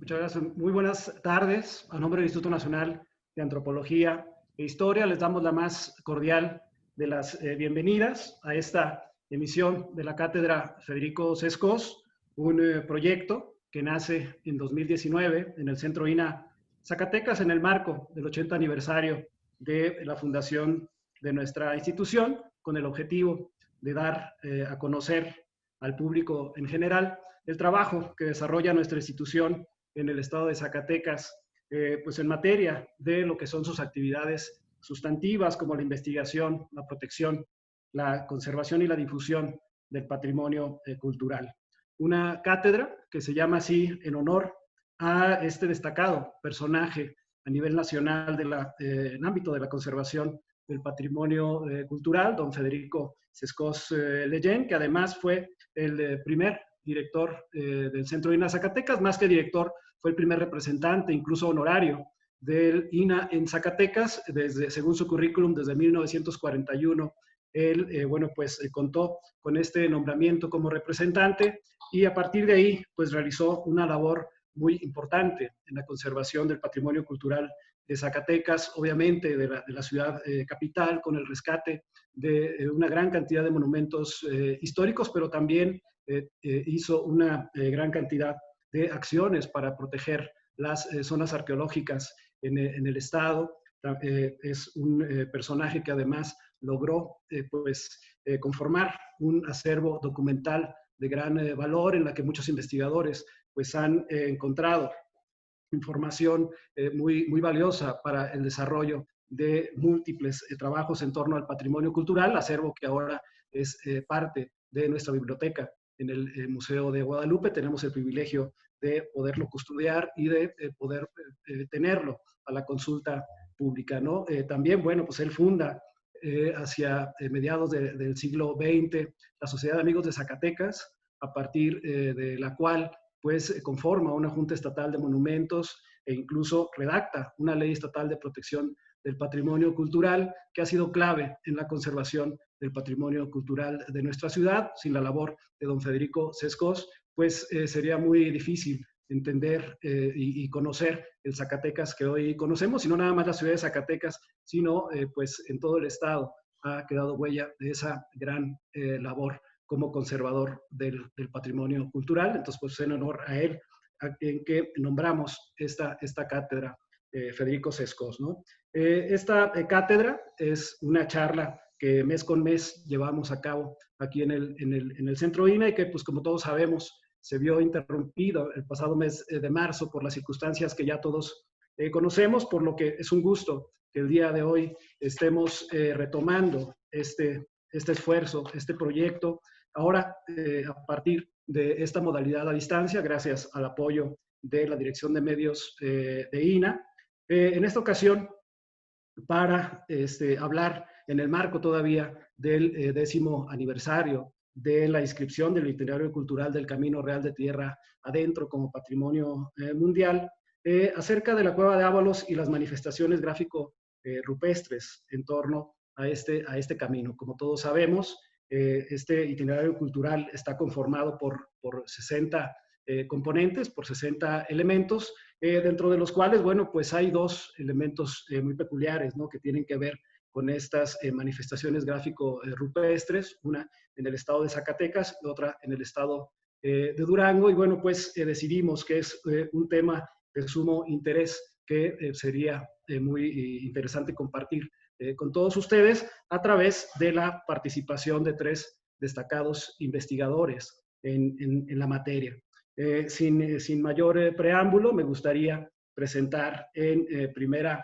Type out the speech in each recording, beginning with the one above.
Muchas gracias. Muy buenas tardes. A nombre del Instituto Nacional de Antropología e Historia, les damos la más cordial de las bienvenidas a esta emisión de la Cátedra Federico Sescos, un proyecto que nace en 2019 en el Centro INA Zacatecas en el marco del 80 aniversario de la fundación de nuestra institución, con el objetivo de dar a conocer al público en general el trabajo que desarrolla nuestra institución en el estado de Zacatecas, pues en materia de lo que son sus actividades sustantivas, como la investigación, la protección, la conservación y la difusión del patrimonio cultural. Una cátedra que se llama así en honor a este destacado personaje a nivel nacional en ámbito de la conservación del patrimonio cultural, don Federico Sescos Leyen, que además fue el primer director del Centro INA Zacatecas, más que director, fue el primer representante, incluso honorario, del INA en Zacatecas, según su currículum, desde 1941. Él, contó con este nombramiento como representante y a partir de ahí, pues realizó una labor muy importante en la conservación del patrimonio cultural de Zacatecas, obviamente de la ciudad capital, con el rescate de una gran cantidad de monumentos históricos, pero también hizo una gran cantidad de acciones para proteger las zonas arqueológicas en el estado. Es un personaje que además logró conformar un acervo documental de gran valor en la que muchos investigadores pues han encontrado información muy valiosa para el desarrollo de múltiples trabajos en torno al patrimonio cultural, acervo que ahora es parte de nuestra biblioteca en el Museo de Guadalupe. Tenemos el privilegio de poderlo custodiar y de poder tenerlo a la consulta pública, ¿no? También, bueno, pues él funda hacia mediados del siglo XX la Sociedad de Amigos de Zacatecas, a partir de la cual pues conforma una Junta Estatal de Monumentos e incluso redacta una ley estatal de protección del patrimonio cultural que ha sido clave en la conservación del patrimonio cultural de nuestra ciudad. Sin la labor de don Federico Sescos, pues sería muy difícil entender y conocer el Zacatecas que hoy conocemos, y no nada más la ciudad de Zacatecas, sino pues en todo el estado ha quedado huella de esa gran labor como conservador del patrimonio cultural. Entonces, pues en honor a él, en que nombramos esta cátedra Federico Sescos, ¿no? Esta cátedra es una charla que mes con mes llevamos a cabo aquí en el Centro INA y que, pues como todos sabemos, se vio interrumpido el pasado mes de marzo por las circunstancias que ya todos conocemos, por lo que es un gusto que el día de hoy estemos retomando este esfuerzo, este proyecto, ahora a partir de esta modalidad a distancia, gracias al apoyo de la Dirección de Medios de INA. En esta ocasión, para hablar en el marco todavía del 10º aniversario de la inscripción del Itinerario Cultural del Camino Real de Tierra Adentro como Patrimonio Mundial, acerca de la Cueva de Ábalos y las manifestaciones gráfico-rupestres en torno a este camino. Como todos sabemos, este itinerario cultural está conformado por 60 componentes, por 60 elementos, dentro de los cuales, bueno, pues hay dos elementos muy peculiares, ¿no?, que tienen que ver con estas manifestaciones gráfico-rupestres, una en el estado de Zacatecas y otra en el estado de Durango, y bueno, pues decidimos que es un tema de sumo interés que sería muy interesante compartir con todos ustedes a través de la participación de 3 destacados investigadores en la materia. Sin mayor preámbulo, me gustaría presentar en primera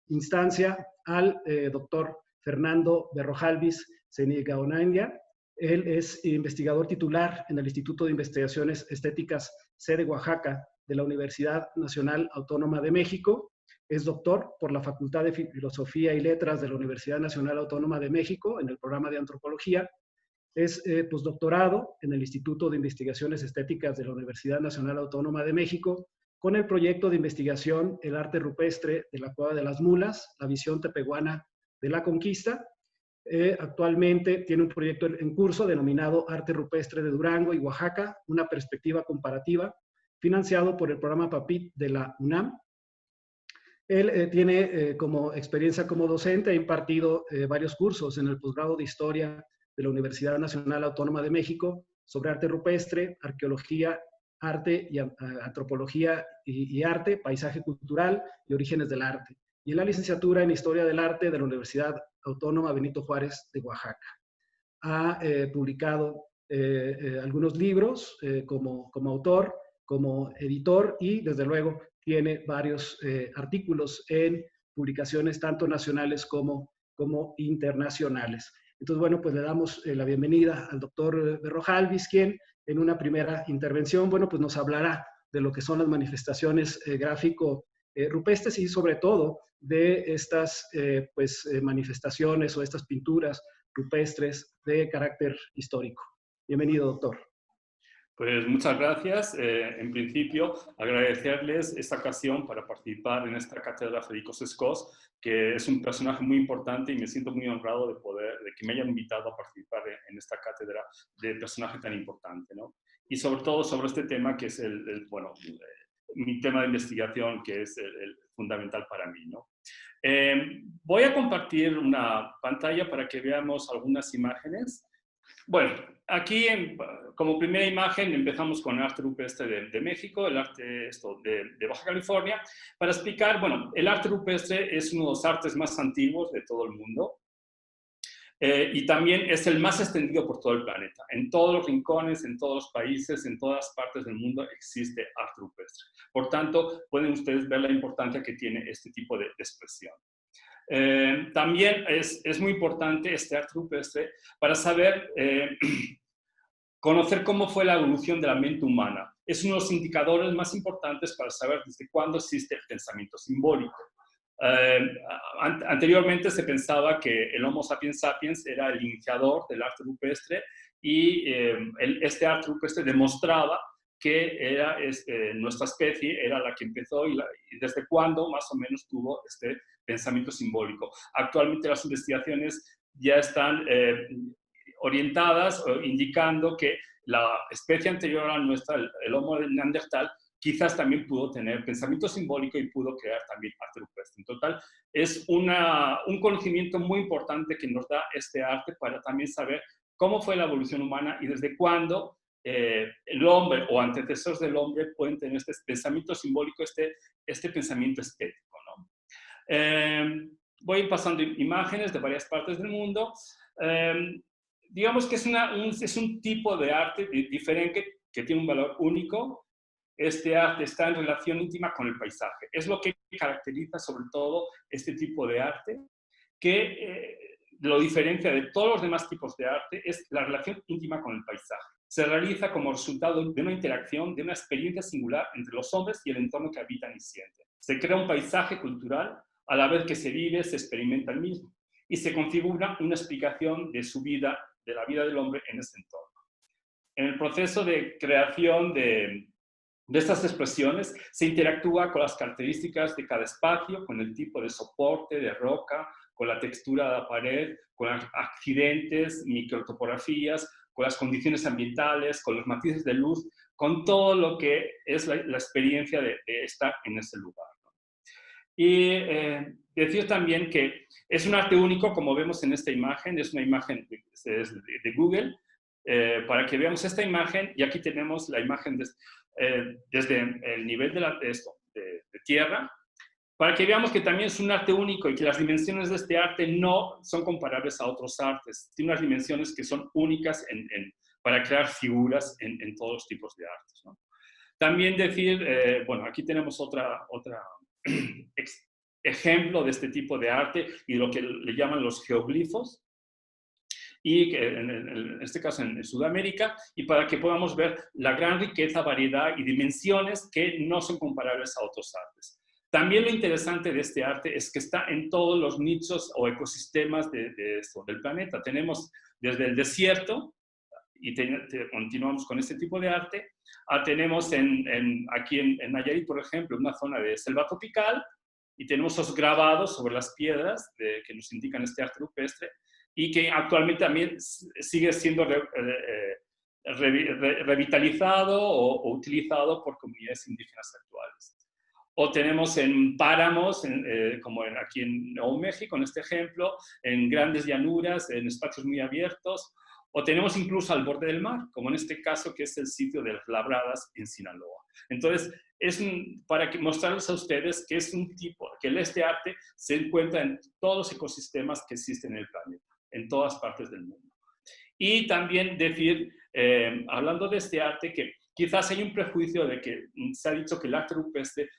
instancia al doctor Fernando Berrojalbiz Zenigaonaindia. Él es investigador titular en el Instituto de Investigaciones Estéticas sede Oaxaca de la Universidad Nacional Autónoma de México. Es doctor por la Facultad de Filosofía y Letras de la Universidad Nacional Autónoma de México en el programa de Antropología. Es postdoctorado en el Instituto de Investigaciones Estéticas de la Universidad Nacional Autónoma de México con el proyecto de investigación El arte rupestre de la Cueva de las Mulas, la visión tepehuana de la conquista. Actualmente tiene un proyecto en curso denominado Arte rupestre de Durango y Oaxaca, una perspectiva comparativa, financiado por el programa PAPIT de la UNAM. Él tiene como experiencia como docente, ha impartido varios cursos en el posgrado de Historia de la Universidad Nacional Autónoma de México sobre arte rupestre, arqueología, arte y antropología y arte, paisaje cultural y orígenes del arte. Y en la licenciatura en Historia del Arte de la Universidad Autónoma Benito Juárez de Oaxaca. Ha publicado algunos libros como autor, como editor y desde luego tiene varios artículos en publicaciones tanto nacionales como internacionales. Entonces, bueno, pues le damos la bienvenida al doctor Berrojalviz, quien en una primera intervención, bueno, pues nos hablará de lo que son las manifestaciones gráfico-rupestres y sobre todo de estas manifestaciones o estas pinturas rupestres de carácter histórico. Bienvenido, doctor. Pues muchas gracias. En principio, agradecerles esta ocasión para participar en esta cátedra Federico Sescós, que es un personaje muy importante y me siento muy honrado de que me hayan invitado a participar en esta cátedra de personaje tan importante, ¿no? Y sobre todo sobre este tema que es mi tema de investigación, que es el fundamental para mí, ¿no? Voy a compartir una pantalla para que veamos algunas imágenes. Bueno, aquí como primera imagen empezamos con el arte rupestre de México, el arte de Baja California, para explicar, bueno, el arte rupestre es uno de los artes más antiguos de todo el mundo y también es el más extendido por todo el planeta. En todos los rincones, en todos los países, en todas partes del mundo existe arte rupestre. Por tanto, pueden ustedes ver la importancia que tiene este tipo de expresión. También es muy importante este arte rupestre para saber, conocer cómo fue la evolución de la mente humana. Es uno de los indicadores más importantes para saber desde cuándo existe el pensamiento simbólico. Anteriormente se pensaba que el Homo sapiens sapiens era el iniciador del arte rupestre y este arte rupestre demostraba que nuestra especie era la que empezó y desde cuándo más o menos tuvo este pensamiento simbólico. Actualmente las investigaciones ya están orientadas o indicando que la especie anterior a nuestra, el Homo neandertal, quizás también pudo tener pensamiento simbólico y pudo crear también arte rupestre. En total, es un conocimiento muy importante que nos da este arte para también saber cómo fue la evolución humana y desde cuándo el hombre o antecesores del hombre pueden tener este pensamiento simbólico, este pensamiento estético, ¿no? Voy pasando imágenes de varias partes del mundo. Digamos que es un tipo de arte diferente que tiene un valor único. Este arte está en relación íntima con el paisaje. Es lo que caracteriza sobre todo este tipo de arte, que lo diferencia de todos los demás tipos de arte, es la relación íntima con el paisaje. Se realiza como resultado de una interacción, de una experiencia singular entre los hombres y el entorno que habitan y sienten. Se crea un paisaje cultural a la vez que se vive, se experimenta el mismo y se configura una explicación de su vida, de la vida del hombre en ese entorno. En el proceso de creación de estas expresiones se interactúa con las características de cada espacio, con el tipo de soporte, de roca, con la textura de la pared, con accidentes, microtopografías, con las condiciones ambientales, con los matices de luz, con todo lo que es la experiencia de estar en ese lugar, ¿no? Y decir también que es un arte único, como vemos en esta imagen, es una imagen de Google, para que veamos esta imagen, y aquí tenemos la imagen desde el nivel de tierra, para que veamos que también es un arte único y que las dimensiones de este arte no son comparables a otros artes. Tiene unas dimensiones que son únicas para crear figuras en todos los tipos de artes, ¿no? También decir, bueno, aquí tenemos otra ejemplo de este tipo de arte y de lo que le llaman los geoglifos, y que en este caso en Sudamérica, y para que podamos ver la gran riqueza, variedad y dimensiones que no son comparables a otros artes. También lo interesante de este arte es que está en todos los nichos o ecosistemas del planeta. Tenemos desde el desierto, y continuamos con este tipo de arte, tenemos aquí en Nayarit, por ejemplo, una zona de selva tropical, y tenemos esos grabados sobre las piedras que nos indican este arte rupestre, y que actualmente también sigue siendo revitalizado o utilizado por comunidades indígenas actuales. O tenemos en páramos, como aquí en Nuevo México, en este ejemplo, en grandes llanuras, en espacios muy abiertos, o tenemos incluso al borde del mar, como en este caso, que es el sitio de las Labradas en Sinaloa. Entonces, para mostrarles a ustedes que es un tipo, que este arte se encuentra en todos los ecosistemas que existen en el planeta, en todas partes del mundo. Y también decir, hablando de este arte, que quizás hay un prejuicio de que se ha dicho que el arte rupestre,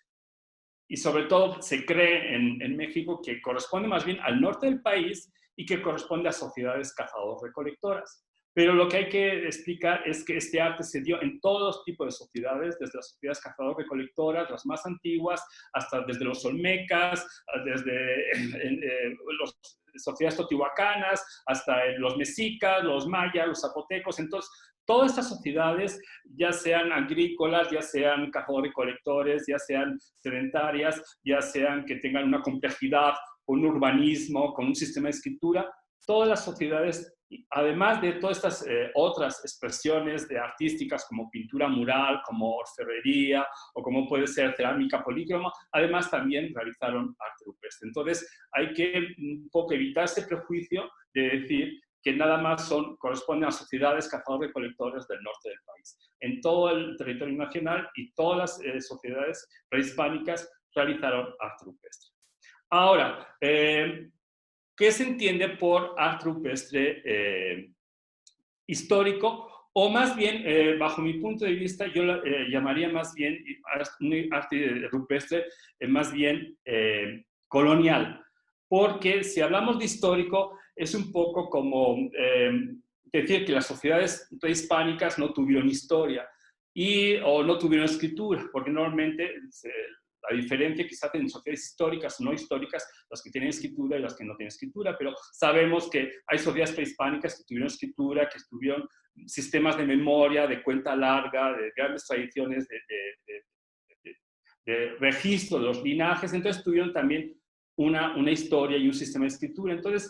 y sobre todo se cree en México, que corresponde más bien al norte del país y que corresponde a sociedades cazador-recolectoras. Pero lo que hay que explicar es que este arte se dio en todos tipos de sociedades, desde las sociedades cazador-recolectoras, las más antiguas, hasta desde los olmecas, desde las sociedades teotihuacanas, hasta los mexicas, los mayas, los zapotecos. Entonces, todas estas sociedades, ya sean agrícolas, ya sean cazadores-recolectores, ya sean sedentarias, ya sean que tengan una complejidad, un urbanismo, con un sistema de escritura, todas las sociedades, además de todas estas otras expresiones artísticas como pintura mural, como orfebrería o como puede ser cerámica polícroma, además también realizaron arte rupestre. Entonces hay que un poco evitar ese prejuicio de decir que nada más corresponden a sociedades cazadores-recolectores del norte del país. En todo el territorio nacional y todas las sociedades prehispánicas realizaron arte rupestre. Ahora, ¿qué se entiende por arte rupestre histórico? O más bien, bajo mi punto de vista, yo llamaría más bien un arte rupestre más bien colonial. Porque si hablamos de histórico, es un poco como decir que las sociedades prehispánicas no tuvieron historia o no tuvieron escritura, porque normalmente la diferencia quizás en sociedades históricas o no históricas, las que tienen escritura y las que no tienen escritura, pero sabemos que hay sociedades prehispánicas que tuvieron escritura, que tuvieron sistemas de memoria, de cuenta larga, de grandes tradiciones de registro de los linajes, entonces tuvieron también una historia y un sistema de escritura. Entonces,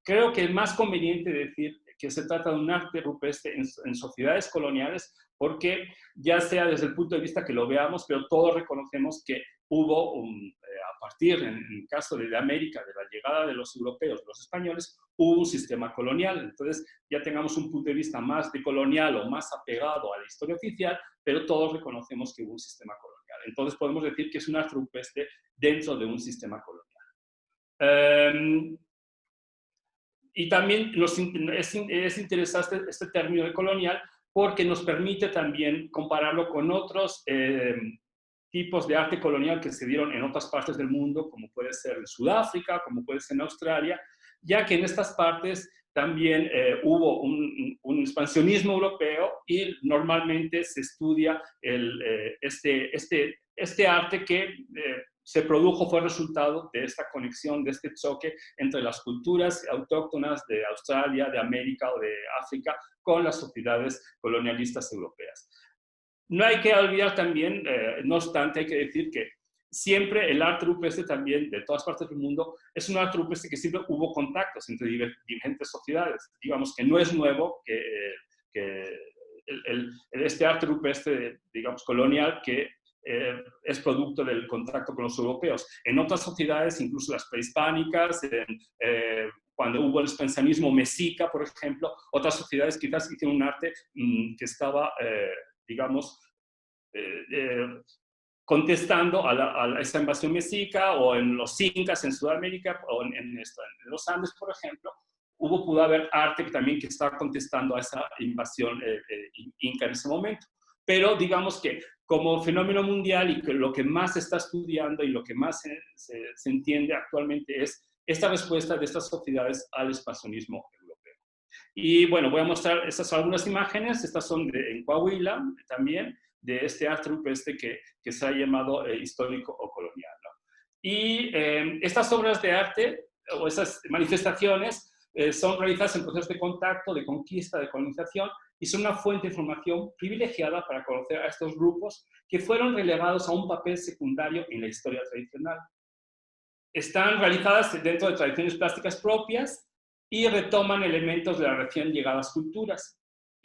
creo que es más conveniente decir que se trata de un arte rupestre en sociedades coloniales, porque ya sea desde el punto de vista que lo veamos, pero todos reconocemos que hubo, a partir, en el caso de América, de la llegada de los europeos, de los españoles, hubo un sistema colonial. Entonces, ya tengamos un punto de vista más de colonial o más apegado a la historia oficial, pero todos reconocemos que hubo un sistema colonial. Entonces, podemos decir que es un arte rupestre dentro de un sistema colonial. Y también es interesante este término de colonial porque nos permite también compararlo con otros tipos de arte colonial que se dieron en otras partes del mundo, como puede ser en Sudáfrica, como puede ser en Australia, ya que en estas partes también hubo un expansionismo europeo y normalmente se estudia este arte que se produjo, fue resultado de esta conexión, de este choque entre las culturas autóctonas de Australia, de América o de África con las sociedades colonialistas europeas. No hay que olvidar también, no obstante, hay que decir que siempre el arte rupestre también, de todas partes del mundo, es un arte rupestre que siempre hubo contactos entre diferentes sociedades. Digamos que no es nuevo que este arte rupestre, digamos, colonial, que es producto del contacto con los europeos. En otras sociedades, incluso las prehispánicas, cuando hubo el expansionismo mexica, por ejemplo, otras sociedades quizás hicieron un arte que estaba, digamos, contestando a esa invasión mexica, o en los incas en Sudamérica, o en los Andes, por ejemplo, pudo haber arte también que estaba contestando a esa invasión inca en ese momento. Pero digamos que como fenómeno mundial y que lo que más se está estudiando y lo que más se entiende actualmente es esta respuesta de estas sociedades al expansionismo europeo. Y bueno, voy a mostrar estas algunas imágenes. Estas son en Coahuila también, de este arte rupestre que se ha llamado histórico o colonial, ¿no? Y estas obras de arte o esas manifestaciones son realizadas en procesos de contacto, de conquista, de colonización, y son una fuente de información privilegiada para conocer a estos grupos que fueron relegados a un papel secundario en la historia tradicional. Están realizadas dentro de tradiciones plásticas propias y retoman elementos de las recién llegadas culturas.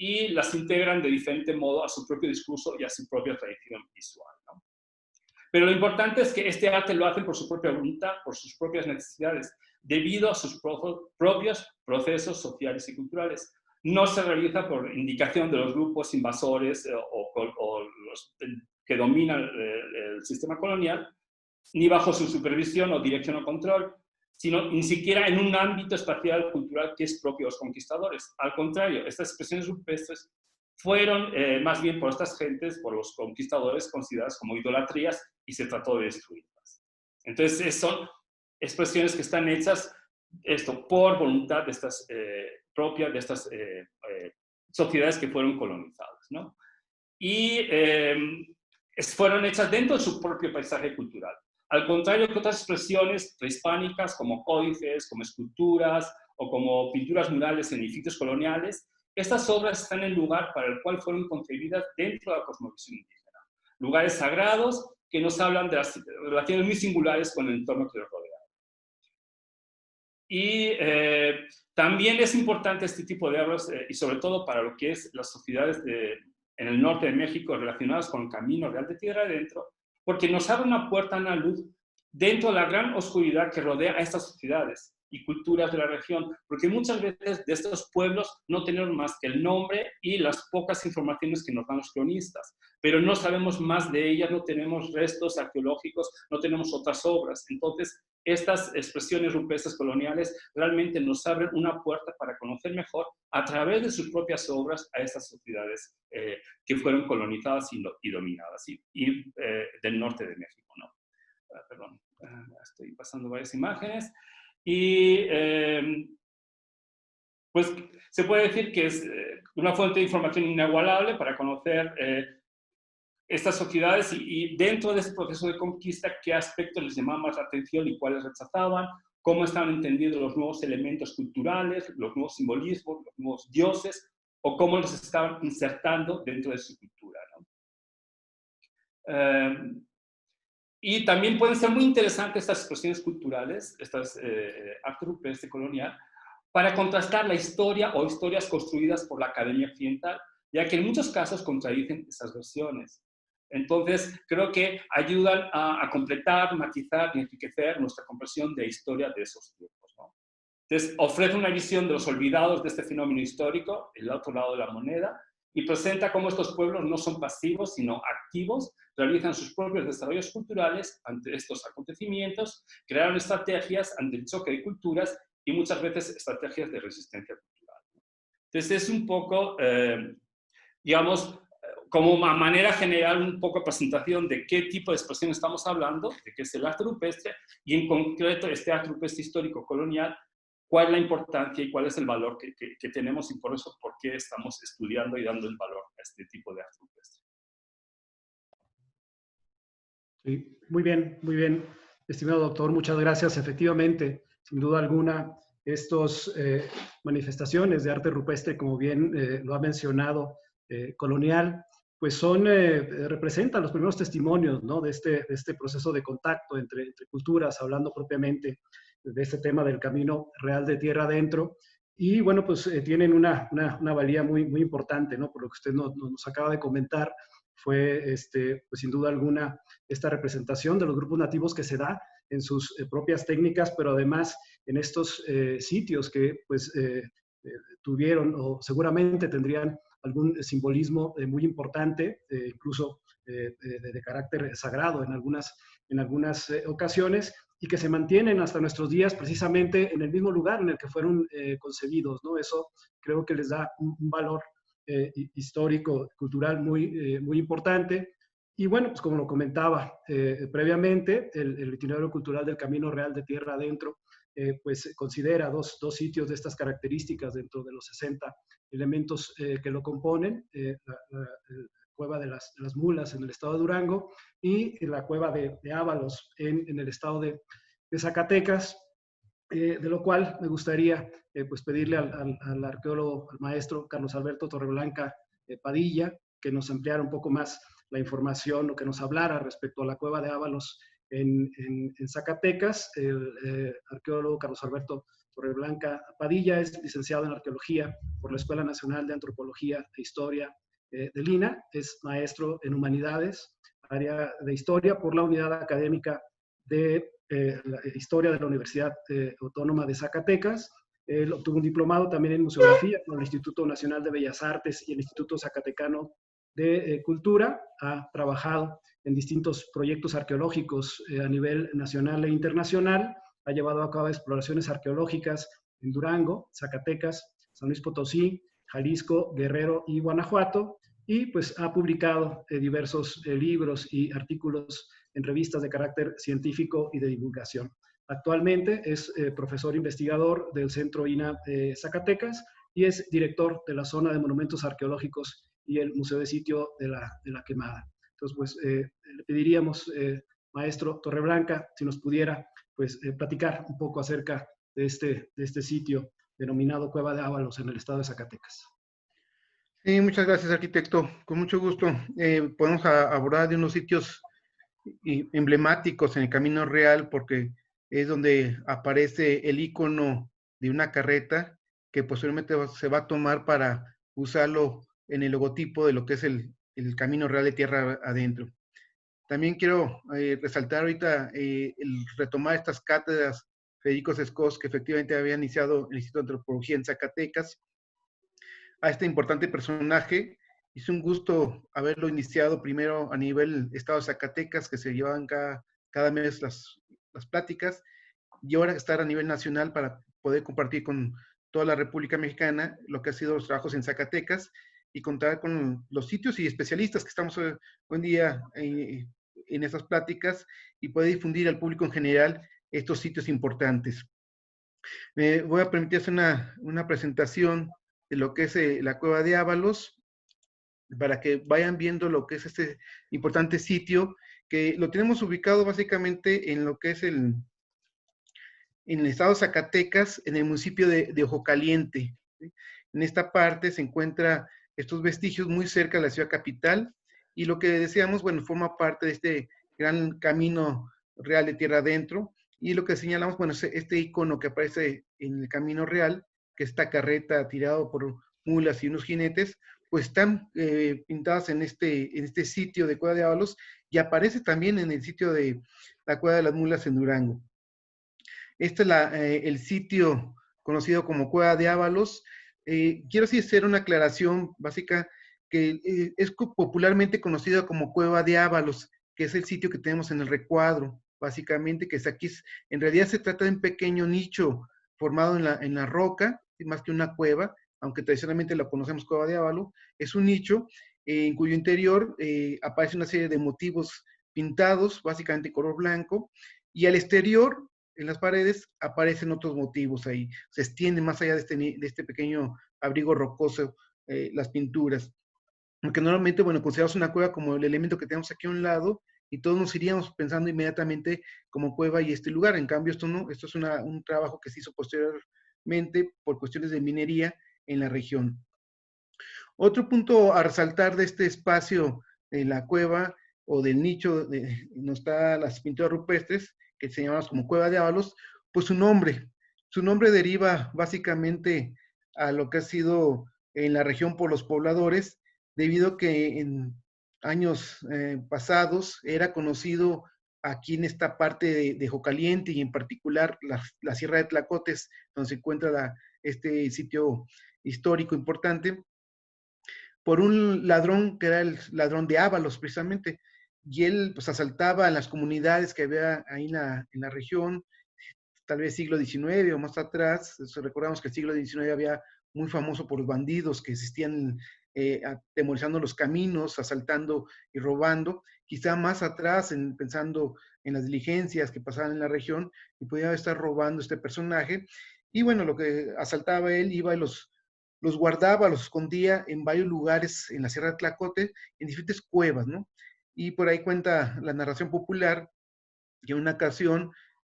y las integran de diferente modo a su propio discurso y a su propia tradición visual, ¿no? Pero lo importante es que este arte lo hacen por su propia voluntad, por sus propias necesidades, debido a sus propios procesos sociales y culturales. No se realiza por indicación de los grupos invasores o los que dominan el sistema colonial, ni bajo su supervisión o dirección o control, sino ni siquiera en un ámbito espacial cultural que es propio de los conquistadores. Al contrario, estas expresiones rupestres fueron más bien por estas gentes, por los conquistadores, consideradas como idolatrías y se trató de destruirlas. Entonces son expresiones que están hechas por voluntad de estas propias de estas sociedades que fueron colonizadas, ¿no? Y fueron hechas dentro de su propio paisaje cultural. Al contrario que otras expresiones prehispánicas como códices, como esculturas o como pinturas murales en edificios coloniales, estas obras están en el lugar para el cual fueron concebidas dentro de la cosmovisión indígena. Lugares sagrados que nos hablan de las relaciones muy singulares con el entorno que los rodea. Y también es importante este tipo de obras, y sobre todo para lo que es las sociedades en el norte de México relacionadas con el Camino Real de Tierra Adentro, porque nos abre una puerta a una luz dentro de la gran oscuridad que rodea a estas sociedades y culturas de la región, porque muchas veces de estos pueblos no tenemos más que el nombre y las pocas informaciones que nos dan los cronistas, pero no sabemos más de ellas, no tenemos restos arqueológicos, no tenemos otras obras. Entonces, estas expresiones rupestres coloniales realmente nos abren una puerta para conocer mejor a través de sus propias obras a estas sociedades que fueron colonizadas y dominadas y del norte de México, ¿no? Perdón, estoy pasando varias imágenes. Y pues se puede decir que es una fuente de información inigualable para conocer estas sociedades y dentro de ese proceso de conquista qué aspectos les llamaban más la atención y cuáles rechazaban, cómo estaban entendidos los nuevos elementos culturales, los nuevos simbolismos, los nuevos dioses, o cómo los estaban insertando dentro de su cultura, ¿no? Y también pueden ser muy interesantes estas expresiones culturales, estas arte rupestre colonial, para contrastar la historia o historias construidas por la academia occidental, ya que en muchos casos contradicen esas versiones. Entonces, creo que ayudan a completar, matizar y enriquecer nuestra comprensión de historia de esos tiempos, ¿no? Entonces, ofrece una visión de los olvidados de este fenómeno histórico, el otro lado de la moneda, y presenta cómo estos pueblos no son pasivos, sino activos, realizan sus propios desarrollos culturales ante estos acontecimientos, crearon estrategias ante el choque de culturas y muchas veces estrategias de resistencia cultural. Entonces, es un poco, digamos, como una manera general, un poco presentación de qué tipo de expresión estamos hablando, de qué es el arte rupestre, y en concreto este arte rupestre histórico colonial, cuál es la importancia y cuál es el valor que tenemos y por eso por qué estamos estudiando y dando el valor a este tipo de arte rupestre. Sí, muy bien, estimado doctor, muchas gracias. Efectivamente, sin duda alguna, estas manifestaciones de arte rupestre, como bien lo ha mencionado, colonial, pues representan los primeros testimonios, ¿no?, de este proceso de contacto entre culturas, hablando propiamente de este tema del Camino Real de Tierra Adentro. Y bueno, pues tienen una valía muy importante, ¿no? Por lo que usted nos acaba de comentar, fue pues sin duda alguna esta representación de los grupos nativos que se da en sus propias técnicas, pero además en estos sitios que pues tuvieron o seguramente tendrían algún simbolismo muy importante, incluso de carácter sagrado en algunas ocasiones, y que se mantienen hasta nuestros días precisamente en el mismo lugar en el que fueron concebidos, ¿no? Eso creo que les da un valor histórico, cultural muy importante. Y bueno, pues como lo comentaba previamente, el itinerario cultural del Camino Real de Tierra Adentro pues considera dos sitios de estas características dentro de los 60 elementos que lo componen, la cueva de las Mulas en el estado de Durango y la cueva de Ábalos en el estado de Zacatecas, de lo cual me gustaría pues pedirle al arqueólogo, al maestro Carlos Alberto Torreblanca Padilla, que nos ampliara un poco más la información o que nos hablara respecto a la cueva de Ábalos en Zacatecas. El arqueólogo Carlos Alberto Torreblanca Padilla, es licenciado en Arqueología por la Escuela Nacional de Antropología e Historia de Lina, es maestro en Humanidades, área de Historia por la Unidad Académica de la Historia de la Universidad Autónoma de Zacatecas. Él obtuvo un diplomado también en Museografía por el Instituto Nacional de Bellas Artes y el Instituto Zacatecano de Cultura. Ha trabajado en distintos proyectos arqueológicos a nivel nacional e internacional. Ha llevado a cabo exploraciones arqueológicas en Durango, Zacatecas, San Luis Potosí, Jalisco, Guerrero y Guanajuato. Y pues ha publicado diversos libros y artículos en revistas de carácter científico y de divulgación. Actualmente es profesor investigador del Centro INAH Zacatecas y es director de la zona de monumentos arqueológicos y el Museo de Sitio de la Quemada. Entonces, pues le pediríamos, maestro Torreblanca, si nos pudiera pues, platicar un poco acerca de este sitio denominado Cueva de Ábalos en el estado de Zacatecas. Sí, muchas gracias, arquitecto. Con mucho gusto. Podemos abordar de unos sitios emblemáticos en el Camino Real, porque es donde aparece el icono de una carreta que posteriormente se va a tomar para usarlo en el logotipo de lo que es el Camino Real de Tierra Adentro. También quiero resaltar ahorita el retomar estas cátedras Federico Sescos, que efectivamente había iniciado el Instituto de Antropología en Zacatecas, a este importante personaje. Es un gusto haberlo iniciado primero a nivel Estado de Zacatecas, que se llevaban cada mes las pláticas, y ahora estar a nivel nacional para poder compartir con toda la República Mexicana lo que ha sido los trabajos en Zacatecas y contar con los sitios y especialistas que estamos hoy en día en esas pláticas y poder difundir al público en general estos sitios importantes. Me voy a permitir hacer una presentación de lo que es la Cueva de Ábalos, para que vayan viendo lo que es este importante sitio, que lo tenemos ubicado básicamente en lo que es en el estado de Zacatecas, en el municipio de Ojo Caliente, ¿sí? En esta parte se encuentran estos vestigios muy cerca de la ciudad capital, y lo que decíamos, bueno, forma parte de este gran camino real de tierra adentro, y lo que señalamos, bueno, es este icono que aparece en el Camino Real, que esta carreta tirado por mulas y unos jinetes, pues están pintadas en este sitio de Cueva de Ábalos, y aparece también en el sitio de la Cueva de las Mulas en Durango. Este es el sitio conocido como Cueva de Ábalos. Quiero sí hacer una aclaración básica, que es popularmente conocido como Cueva de Ábalos, que es el sitio que tenemos en el recuadro, básicamente, que es aquí, en realidad se trata de un pequeño nicho formado en la roca, más que una cueva, aunque tradicionalmente la conocemos Cueva de Ábalos. Es un nicho en cuyo interior aparece una serie de motivos pintados, básicamente color blanco, y al exterior, en las paredes, aparecen otros motivos ahí. Se extiende más allá de este pequeño abrigo rocoso las pinturas. Porque normalmente, bueno, consideramos una cueva como el elemento que tenemos aquí a un lado, y todos nos iríamos pensando inmediatamente como cueva y este lugar. En cambio, esto no, esto es un trabajo que se hizo posteriormente por cuestiones de minería en la región. Otro punto a resaltar de este espacio de la cueva o del nicho donde están las pinturas rupestres, que se llaman como Cueva de Ábalos, pues su nombre deriva básicamente a lo que ha sido en la región por los pobladores, debido a que en años pasados era conocido aquí en esta parte de Jocaliente, y en particular la Sierra de Tlacotes, donde se encuentra este sitio histórico importante, por un ladrón que era el ladrón de Ábalos, precisamente. Y él pues asaltaba a las comunidades que había ahí en la región, tal vez siglo XIX o más atrás. Recordamos que el siglo XIX había muy famoso por los bandidos que existían atemorizando los caminos, asaltando y robando. Quizá más atrás, pensando en las diligencias que pasaban en la región, y podía estar robando este personaje. Y bueno, lo que asaltaba él, iba y los guardaba, los escondía en varios lugares en la Sierra de Tlacote, en diferentes cuevas, ¿no? Y por ahí cuenta la narración popular que en una ocasión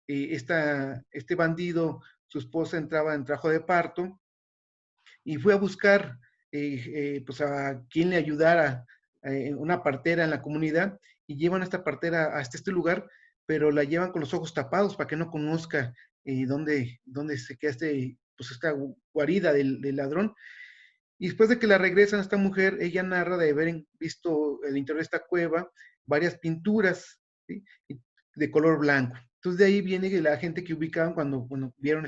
este bandido, su esposa entraba en trabajo de parto, y fue a buscar pues a quien le ayudara, una partera en la comunidad, y llevan a esta partera hasta este lugar, pero la llevan con los ojos tapados para que no conozca dónde se queda pues esta guarida del ladrón. Y después de que la regresan a esta mujer, ella narra de haber visto el interior de esta cueva varias pinturas, ¿sí?, de color blanco. Entonces de ahí viene que la gente que ubicaban cuando vieron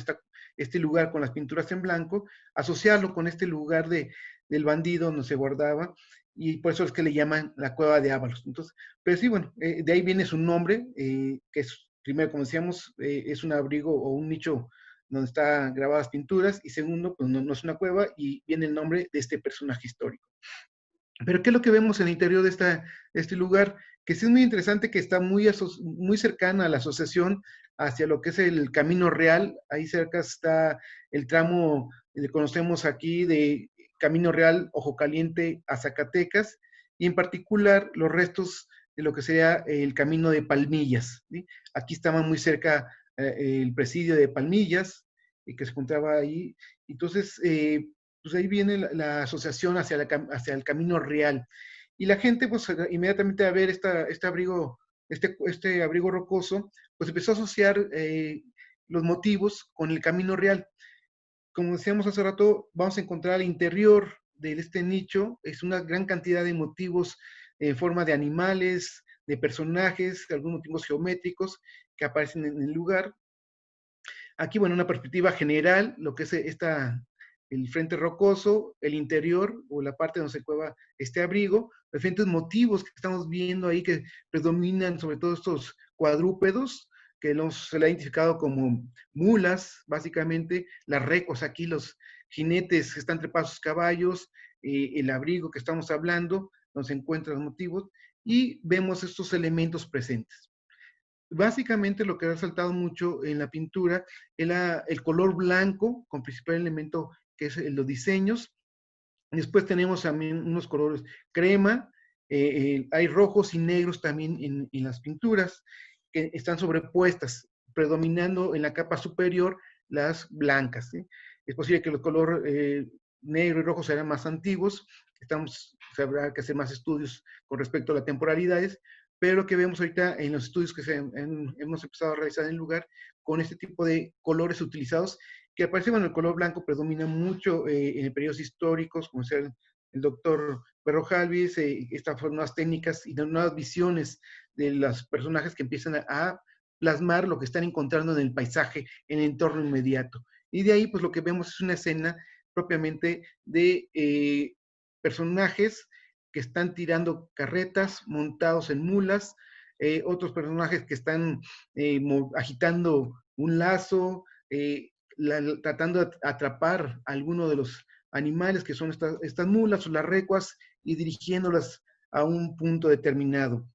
este lugar con las pinturas en blanco, asociarlo con este lugar del bandido donde se guardaba, y por eso es que le llaman la cueva de Ábalos. Entonces, pero sí, bueno, de ahí viene su nombre, que es, primero, como decíamos, es un abrigo o un nicho donde están grabadas pinturas, y segundo, pues no es una cueva, y viene el nombre de este personaje histórico. Pero ¿qué es lo que vemos en el interior de este lugar? Que sí es muy interesante, que está muy cercana a la asociación hacia lo que es el Camino Real. Ahí cerca está el tramo que conocemos aquí de Camino Real, Ojo Caliente a Zacatecas, y en particular los restos de lo que sería el Camino de Palmillas, ¿sí? Aquí estaba muy cerca el presidio de Palmillas, que se encontraba ahí. Entonces, pues ahí viene la asociación hacia el Camino Real. Y la gente, pues inmediatamente a ver este abrigo rocoso, pues empezó a asociar los motivos con el Camino Real. Como decíamos hace rato, vamos a encontrar al interior de este nicho, es una gran cantidad de motivos en forma de animales, de personajes, algunos motivos geométricos que aparecen en el lugar. Aquí, bueno, una perspectiva general, lo que es el frente rocoso, el interior o la parte donde se cueva este abrigo, los diferentes motivos que estamos viendo ahí que predominan sobre todo estos cuadrúpedos, que se le ha identificado como mulas, básicamente, las recos aquí, los jinetes que están trepados a sus caballos, el abrigo que estamos hablando, donde se encuentran los motivos, y vemos estos elementos presentes. Básicamente lo que ha resaltado mucho en la pintura era el color blanco, con principal elemento que es los diseños. Después tenemos también unos colores crema, hay rojos y negros también en las pinturas, que están sobrepuestas, predominando en la capa superior las blancas, ¿sí? Es posible que los colores negro y rojo sean más antiguos, habrá que hacer más estudios con respecto a las temporalidades, pero lo que vemos ahorita en los estudios que hemos empezado a realizar en el lugar, con este tipo de colores utilizados, que aparece, bueno, el color blanco predomina mucho en periodos históricos, como sea el doctor Berrojalbiz, estas nuevas técnicas y nuevas visiones de los personajes que empiezan a plasmar lo que están encontrando en el paisaje, en el entorno inmediato. Y de ahí, pues lo que vemos es una escena propiamente de personajes que están tirando carretas, montados en mulas, otros personajes que están agitando un lazo, tratando de atrapar a alguno de los animales que son estas mulas o las recuas, y dirigiéndolas a un punto determinado.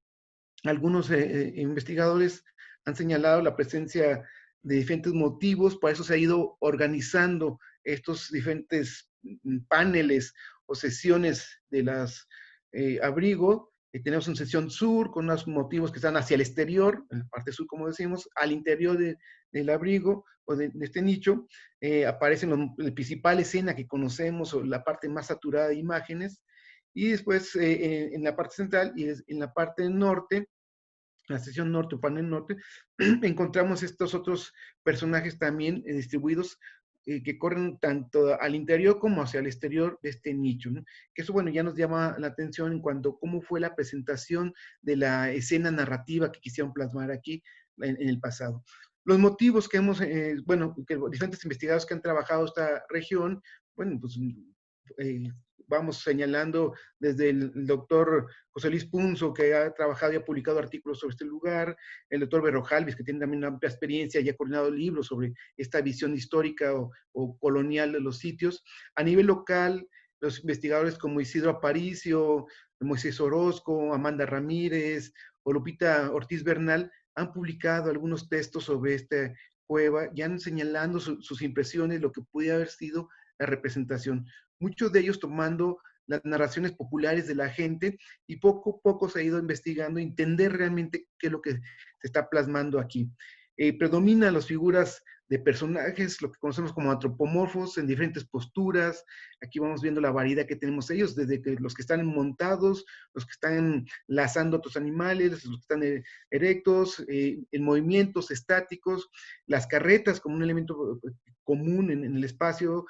Algunos investigadores han señalado la presencia de diferentes motivos, por eso se ha ido organizando estos diferentes paneles o sesiones de las abrigo. Tenemos una sección sur con unos motivos que están hacia el exterior, en la parte sur, como decimos, al interior del abrigo o de este nicho, aparecen la principal escena que conocemos, o la parte más saturada de imágenes, y después en la parte central y en la parte norte, la sección norte o panel norte, encontramos estos otros personajes también distribuidos que corren tanto al interior como hacia el exterior de este nicho, ¿no? Que eso, bueno, ya nos llama la atención en cuanto a cómo fue la presentación de la escena narrativa que quisieron plasmar aquí en el pasado. Los motivos que bueno, que diferentes investigadores que han trabajado esta región, bueno, pues vamos señalando desde el doctor José Luis Punzo, que ha trabajado y ha publicado artículos sobre este lugar, el doctor Berrojalbiz, que tiene también una amplia experiencia y ha coordinado libros sobre esta visión histórica o colonial de los sitios. A nivel local, los investigadores como Isidro Aparicio, Moisés Orozco, Amanda Ramírez o Lupita Ortiz Bernal han publicado algunos textos sobre esta cueva, ya han señalando sus impresiones, lo que pudiera haber sido la representación. Muchos de ellos tomando las narraciones populares de la gente, y poco a poco se ha ido investigando, entender realmente qué es lo que se está plasmando aquí. Predominan las figuras de personajes, lo que conocemos como antropomorfos, en diferentes posturas. Aquí vamos viendo la variedad que tenemos ellos, desde que los que están montados, los que están lazando a otros animales, los que están erectos, en movimientos estáticos, las carretas como un elemento común en el espacio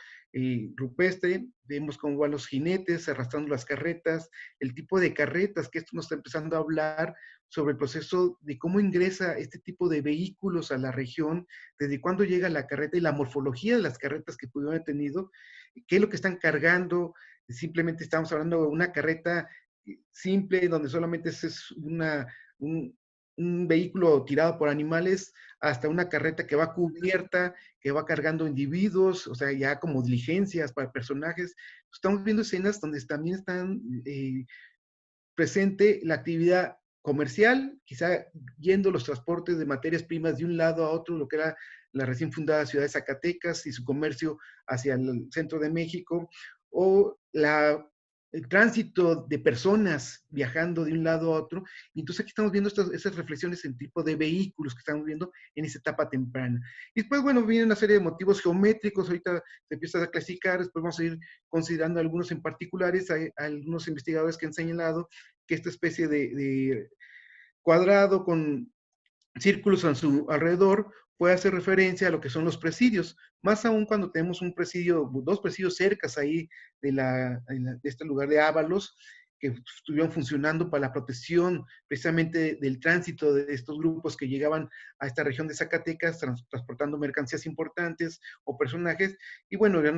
rupestre. Vemos cómo van los jinetes arrastrando las carretas, el tipo de carretas, que esto nos está empezando a hablar sobre el proceso de cómo ingresa este tipo de vehículos a la región, desde cuándo llega la carreta y la morfología de las carretas que pudieron haber tenido, qué es lo que están cargando. Simplemente estamos hablando de una carreta simple, donde solamente es un vehículo tirado por animales, hasta una carreta que va cubierta, que va cargando individuos, o sea, ya como diligencias para personajes. Estamos viendo escenas donde también están presente la actividad comercial, quizá yendo los transportes de materias primas de un lado a otro, lo que era la recién fundada ciudad de Zacatecas y su comercio hacia el centro de México, o el tránsito de personas viajando de un lado a otro. Y entonces aquí estamos viendo esas reflexiones en tipo de vehículos que estamos viendo en esa etapa temprana. Y después, bueno, viene una serie de motivos geométricos, ahorita se empieza a clasificar, después vamos a ir considerando algunos en particulares. Hay algunos investigadores que han señalado que esta especie de cuadrado con círculos a su alrededor puede hacer referencia a lo que son los presidios, más aún cuando tenemos un presidio, dos presidios cercas ahí de este lugar de Ábalos, que estuvieron funcionando para la protección precisamente del tránsito de estos grupos que llegaban a esta región de Zacatecas transportando mercancías importantes o personajes. Y bueno, era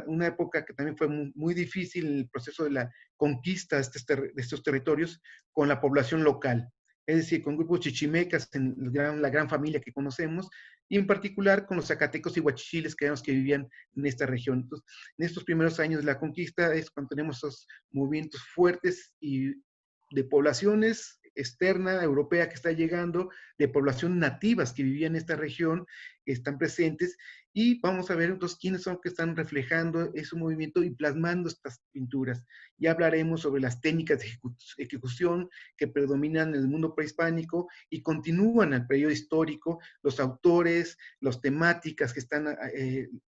una época que también fue muy difícil el proceso de la conquista de estos territorios con la población local, es decir, con grupos chichimecas, en la gran familia que conocemos, y en particular con los zacatecos y huachichiles, que eran los que vivían en esta región. Entonces, en estos primeros años de la conquista es cuando tenemos esos movimientos fuertes y de poblaciones externa europea que está llegando, de población nativas que vivían en esta región, que están presentes, y vamos a ver entonces quiénes son que están reflejando ese movimiento y plasmando estas pinturas. Ya hablaremos sobre las técnicas de ejecución que predominan en el mundo prehispánico y continúan al periodo histórico, los autores, las temáticas que están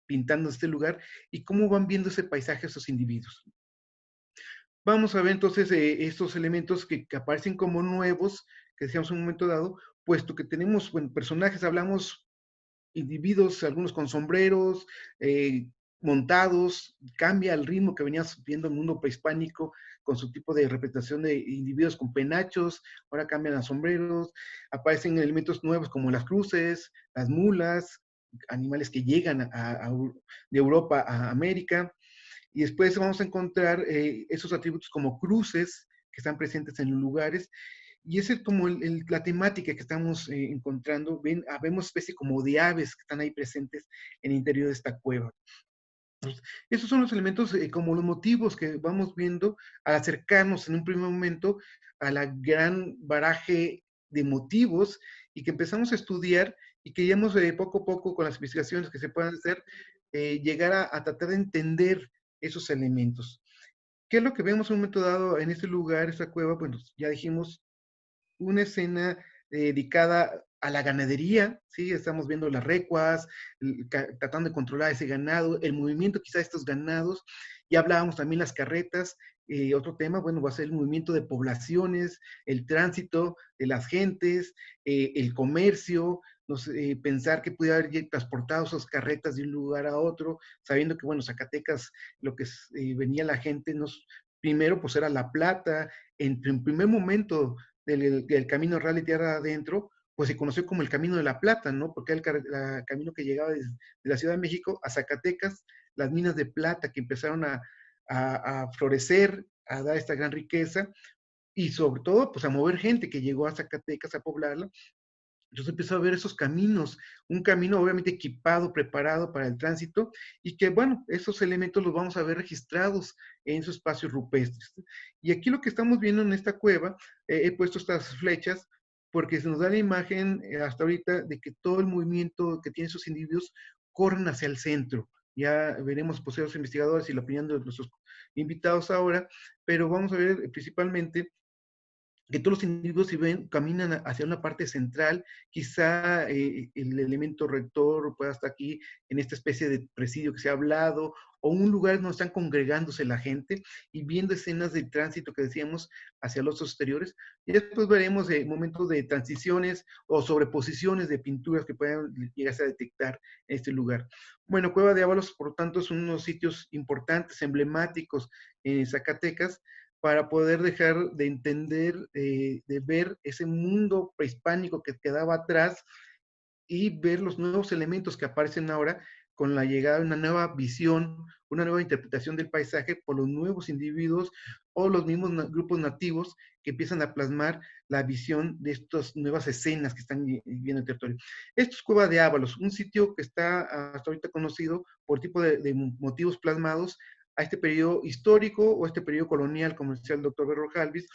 pintando este lugar y cómo van viendo ese paisaje esos individuos. Vamos a ver entonces estos elementos que aparecen como nuevos, que decíamos en un momento dado, puesto que tenemos personajes, hablamos individuos, algunos con sombreros, montados, cambia el ritmo que veníamos viendo en el mundo prehispánico con su tipo de representación de individuos con penachos, ahora cambian a sombreros, aparecen elementos nuevos como las cruces, las mulas, animales que llegan de Europa a América, y después vamos a encontrar esos atributos como cruces que están presentes en los lugares, y esa es como la temática que estamos encontrando. Vemos especie como de aves que están ahí presentes en el interior de esta cueva. Entonces, esos son los elementos como los motivos que vamos viendo al acercarnos en un primer momento a la gran baraje de motivos y que empezamos a estudiar y que íbamos poco a poco con las investigaciones que se puedan hacer, llegar a tratar de entender esos elementos. ¿Qué es lo que vemos en un momento dado en este lugar, esta cueva? Bueno, ya dijimos, una escena dedicada a la ganadería, ¿sí? Estamos viendo las recuas, tratando de controlar ese ganado, el movimiento quizá de estos ganados, ya hablábamos también las carretas, otro tema, bueno, va a ser el movimiento de poblaciones, el tránsito de las gentes, el comercio, pensar que pudiera haber transportado esas carretas de un lugar a otro, sabiendo que, bueno, Zacatecas, lo que venía la gente, primero pues era la plata, en primer momento del camino real y tierra adentro, pues se conoció como el Camino de la Plata, ¿no? Porque era el camino que llegaba de la Ciudad de México a Zacatecas, las minas de plata que empezaron a florecer, a dar esta gran riqueza, y sobre todo, pues a mover gente que llegó a Zacatecas a poblarla. Entonces empezó a ver esos caminos, un camino obviamente equipado, preparado para el tránsito, y que bueno, esos elementos los vamos a ver registrados en sus espacios rupestres. Y aquí lo que estamos viendo en esta cueva, he puesto estas flechas, porque se nos da la imagen hasta ahorita de que todo el movimiento que tienen esos individuos corren hacia el centro. Ya veremos posteriores investigadores y la opinión de nuestros invitados ahora, pero vamos a ver principalmente que todos los individuos si ven, caminan hacia una parte central, quizá el elemento rector pueda estar aquí en esta especie de presidio que se ha hablado, o un lugar donde están congregándose la gente y viendo escenas de tránsito que decíamos hacia los exteriores. Y después veremos momentos de transiciones o sobreposiciones de pinturas que puedan llegarse a detectar en este lugar. Bueno, Cueva de Ábalos, por lo tanto, son unos sitios importantes, emblemáticos en Zacatecas, para poder dejar de entender, de ver ese mundo prehispánico que quedaba atrás y ver los nuevos elementos que aparecen ahora con la llegada de una nueva visión, una nueva interpretación del paisaje por los nuevos individuos o los mismos grupos nativos que empiezan a plasmar la visión de estas nuevas escenas que están viviendo el territorio. Esto es Cueva de Ábalos, un sitio que está hasta ahorita conocido por tipo de motivos plasmados a este periodo histórico o a este periodo colonial, como decía el doctor Berrojalbiz,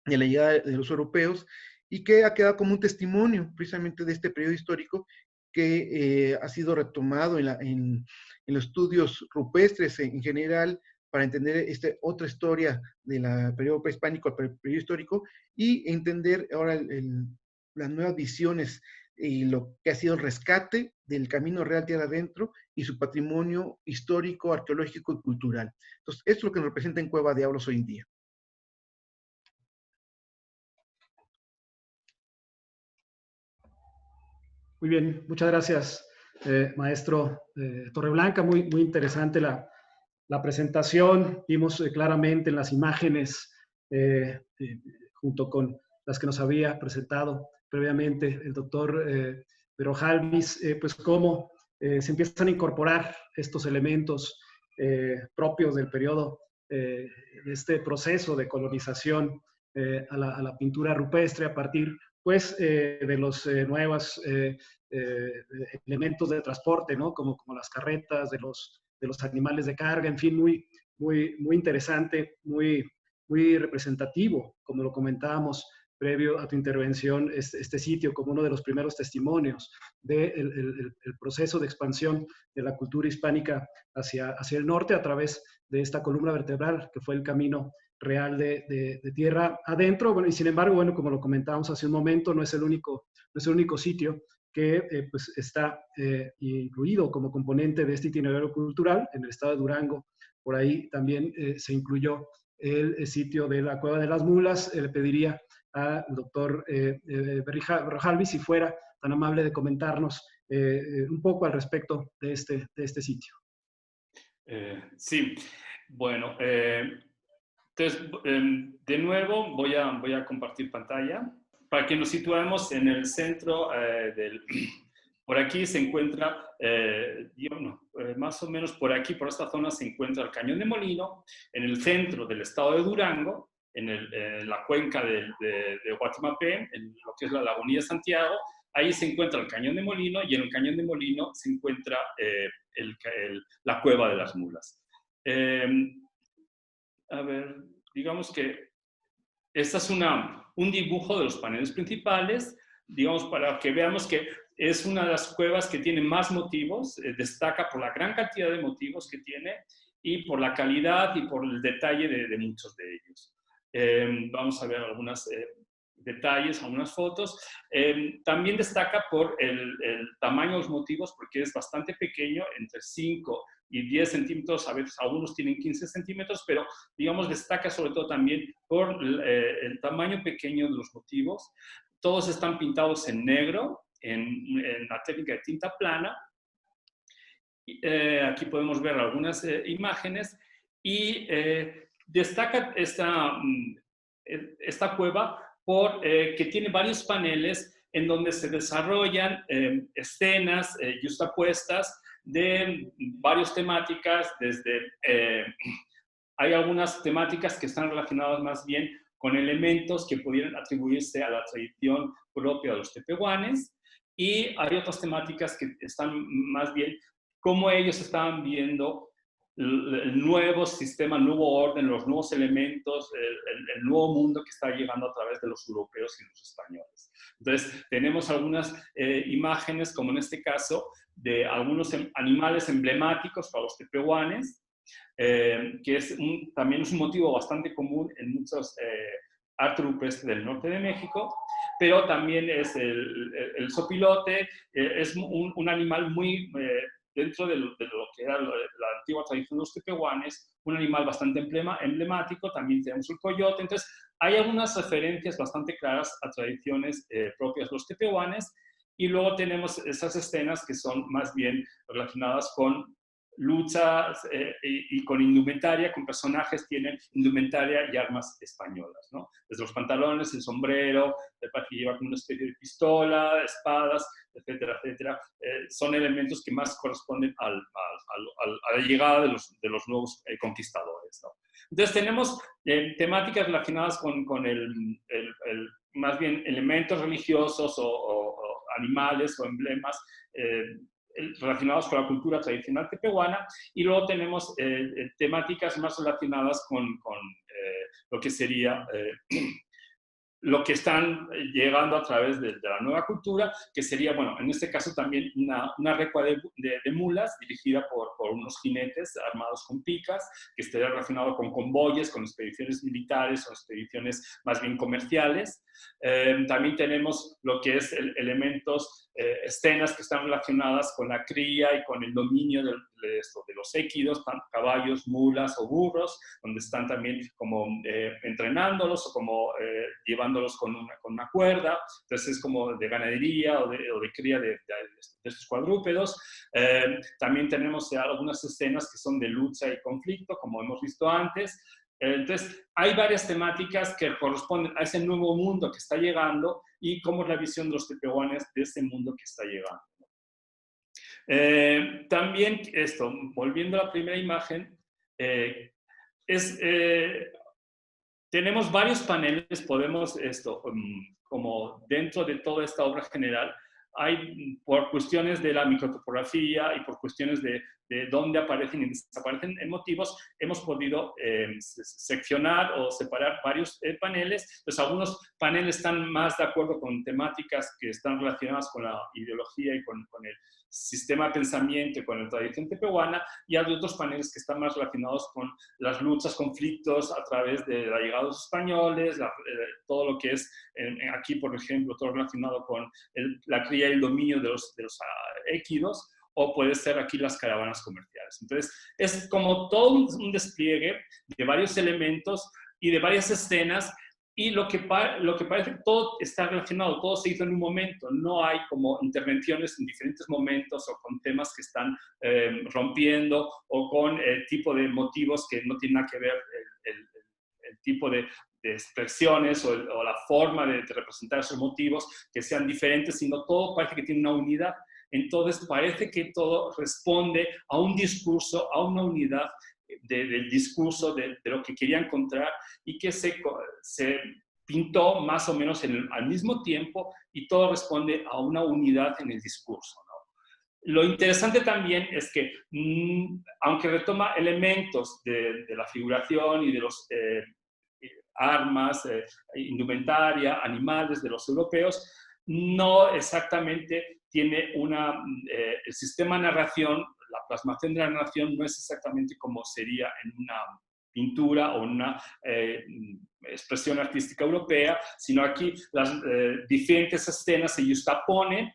de la llegada de los europeos, y que ha quedado como un testimonio precisamente de este periodo histórico que ha sido retomado en los estudios rupestres en general para entender otra historia del periodo prehispánico al periodo histórico y entender ahora las nuevas visiones y lo que ha sido el rescate del Camino Real Tierra Adentro y su patrimonio histórico, arqueológico y cultural. Entonces, esto es lo que nos representa en Cueva de Ábalos hoy en día. Muy bien, muchas gracias, maestro Torreblanca. Muy interesante la presentación. Vimos claramente en las imágenes, junto con las que nos había presentado previamente el doctor Berrojalbiz, pues cómo se empiezan a incorporar estos elementos propios del periodo, de este proceso de colonización a la pintura rupestre a partir pues, de los nuevos elementos de transporte, ¿no? Como las carretas, de los animales de carga, en fin, muy interesante, muy representativo, como lo comentábamos previo a tu intervención, este sitio como uno de los primeros testimonios del proceso de expansión de la cultura hispánica hacia el norte a través de esta columna vertebral que fue el camino real de tierra adentro. Bueno, y sin embargo, bueno, como lo comentábamos hace un momento, no es el único sitio que pues está incluido como componente de este itinerario cultural en el estado de Durango. Por ahí también se incluyó el sitio de la Cueva de las Mulas. Le pediría al doctor Berrojalbiz si fuera tan amable de comentarnos un poco al respecto de este sitio. Sí, bueno, entonces, de nuevo voy a compartir pantalla para que nos situemos en el centro por aquí se encuentra, más o menos por aquí, por esta zona, se encuentra el Cañón de Molino, en el centro del estado de Durango, en la cuenca de Guatimapé, en lo que es la Lagunilla de Santiago. Ahí se encuentra el Cañón de Molino y en el Cañón de Molino se encuentra la Cueva de las Mulas. A ver, digamos que este es un dibujo de los paneles principales, digamos, para que veamos que es una de las cuevas que tiene más motivos, destaca por la gran cantidad de motivos que tiene y por la calidad y por el detalle de muchos de ellos. Vamos a ver algunos detalles, algunas fotos. También destaca por el tamaño de los motivos, porque es bastante pequeño, entre 5 y 10 centímetros, a veces algunos tienen 15 centímetros, pero digamos destaca sobre todo también por el tamaño pequeño de los motivos. Todos están pintados en negro, en la técnica de tinta plana. Aquí podemos ver algunas imágenes y destaca esta cueva por que tiene varios paneles en donde se desarrollan escenas yuxtapuestas de varias temáticas, hay algunas temáticas que están relacionadas más bien con elementos que pudieran atribuirse a la tradición propia de los tepehuanes, y hay otras temáticas que están más bien cómo ellos estaban viendo el nuevo sistema, el nuevo orden, los nuevos elementos, el nuevo mundo que está llegando a través de los europeos y los españoles. Entonces, tenemos algunas imágenes, como en este caso, de algunos animales emblemáticos para los tepehuanes, que también es un motivo bastante común en muchos arte rupestre del norte de México, pero también es el zopilote, es un animal muy, dentro de lo que era la antigua tradición de los tepehuanes, un animal bastante emblemático. También tenemos el coyote. Entonces, hay algunas referencias bastante claras a tradiciones propias de los tepehuanes, y luego tenemos esas escenas que son más bien relacionadas con luchas y con indumentaria, con personajes que tienen indumentaria y armas españolas, ¿no? Desde los pantalones, el sombrero, el que lleva como una especie de pistola, espadas, etcétera, etcétera. Son elementos que más corresponden a la llegada de los nuevos conquistadores, ¿no? Entonces tenemos temáticas relacionadas con más bien elementos religiosos o animales o emblemas relacionados con la cultura tradicional tepehuana, y luego tenemos temáticas más relacionadas con lo que sería lo que están llegando a través de la nueva cultura, que sería, bueno, en este caso también una recua de mulas dirigida por unos jinetes armados con picas, que estaría relacionado con convoyes, con expediciones militares o expediciones más bien comerciales. También tenemos lo que es elementos, escenas que están relacionadas con la cría y con el dominio de los équidos, caballos, mulas o burros, donde están también como entrenándolos o como llevándolos con una cuerda. Entonces es como de ganadería o de cría de estos cuadrúpedos. También tenemos algunas escenas que son de lucha y conflicto, como hemos visto antes. Entonces, hay varias temáticas que corresponden a ese nuevo mundo que está llegando y cómo es la visión de los tepehuanes de ese mundo que está llegando. También esto, volviendo a la primera imagen, tenemos varios paneles. Podemos como dentro de toda esta obra general, hay por cuestiones de la microtopografía y por cuestiones de dónde aparecen y desaparecen motivos, hemos podido seccionar o separar varios paneles. Pues algunos paneles están más de acuerdo con temáticas que están relacionadas con la ideología y con el sistema de pensamiento y con la tradición tepehuana, y hay otros paneles que están más relacionados con las luchas, conflictos a través de la llegada de los españoles, todo lo que es aquí, por ejemplo, todo relacionado con la cría y el dominio de los équidos, o puede ser aquí las caravanas comerciales. Entonces, es como todo un despliegue de varios elementos y de varias escenas, y lo que parece que todo está relacionado, todo se hizo en un momento. No hay como intervenciones en diferentes momentos o con temas que están rompiendo o con tipo de motivos que no tienen nada que ver el tipo de expresiones o la forma de representar esos motivos que sean diferentes, sino todo parece que tiene una unidad. Entonces parece que todo responde a un discurso, a una unidad del discurso, de lo que quería encontrar, y que se pintó más o menos al mismo tiempo, y todo responde a una unidad en el discurso, ¿no? Lo interesante también es que, aunque retoma elementos de la figuración y de los armas, indumentaria, animales de los europeos, no exactamente tiene el sistema de narración, la plasmación de la narración no es exactamente como sería en una pintura o una expresión artística europea, sino aquí las diferentes escenas se justaponen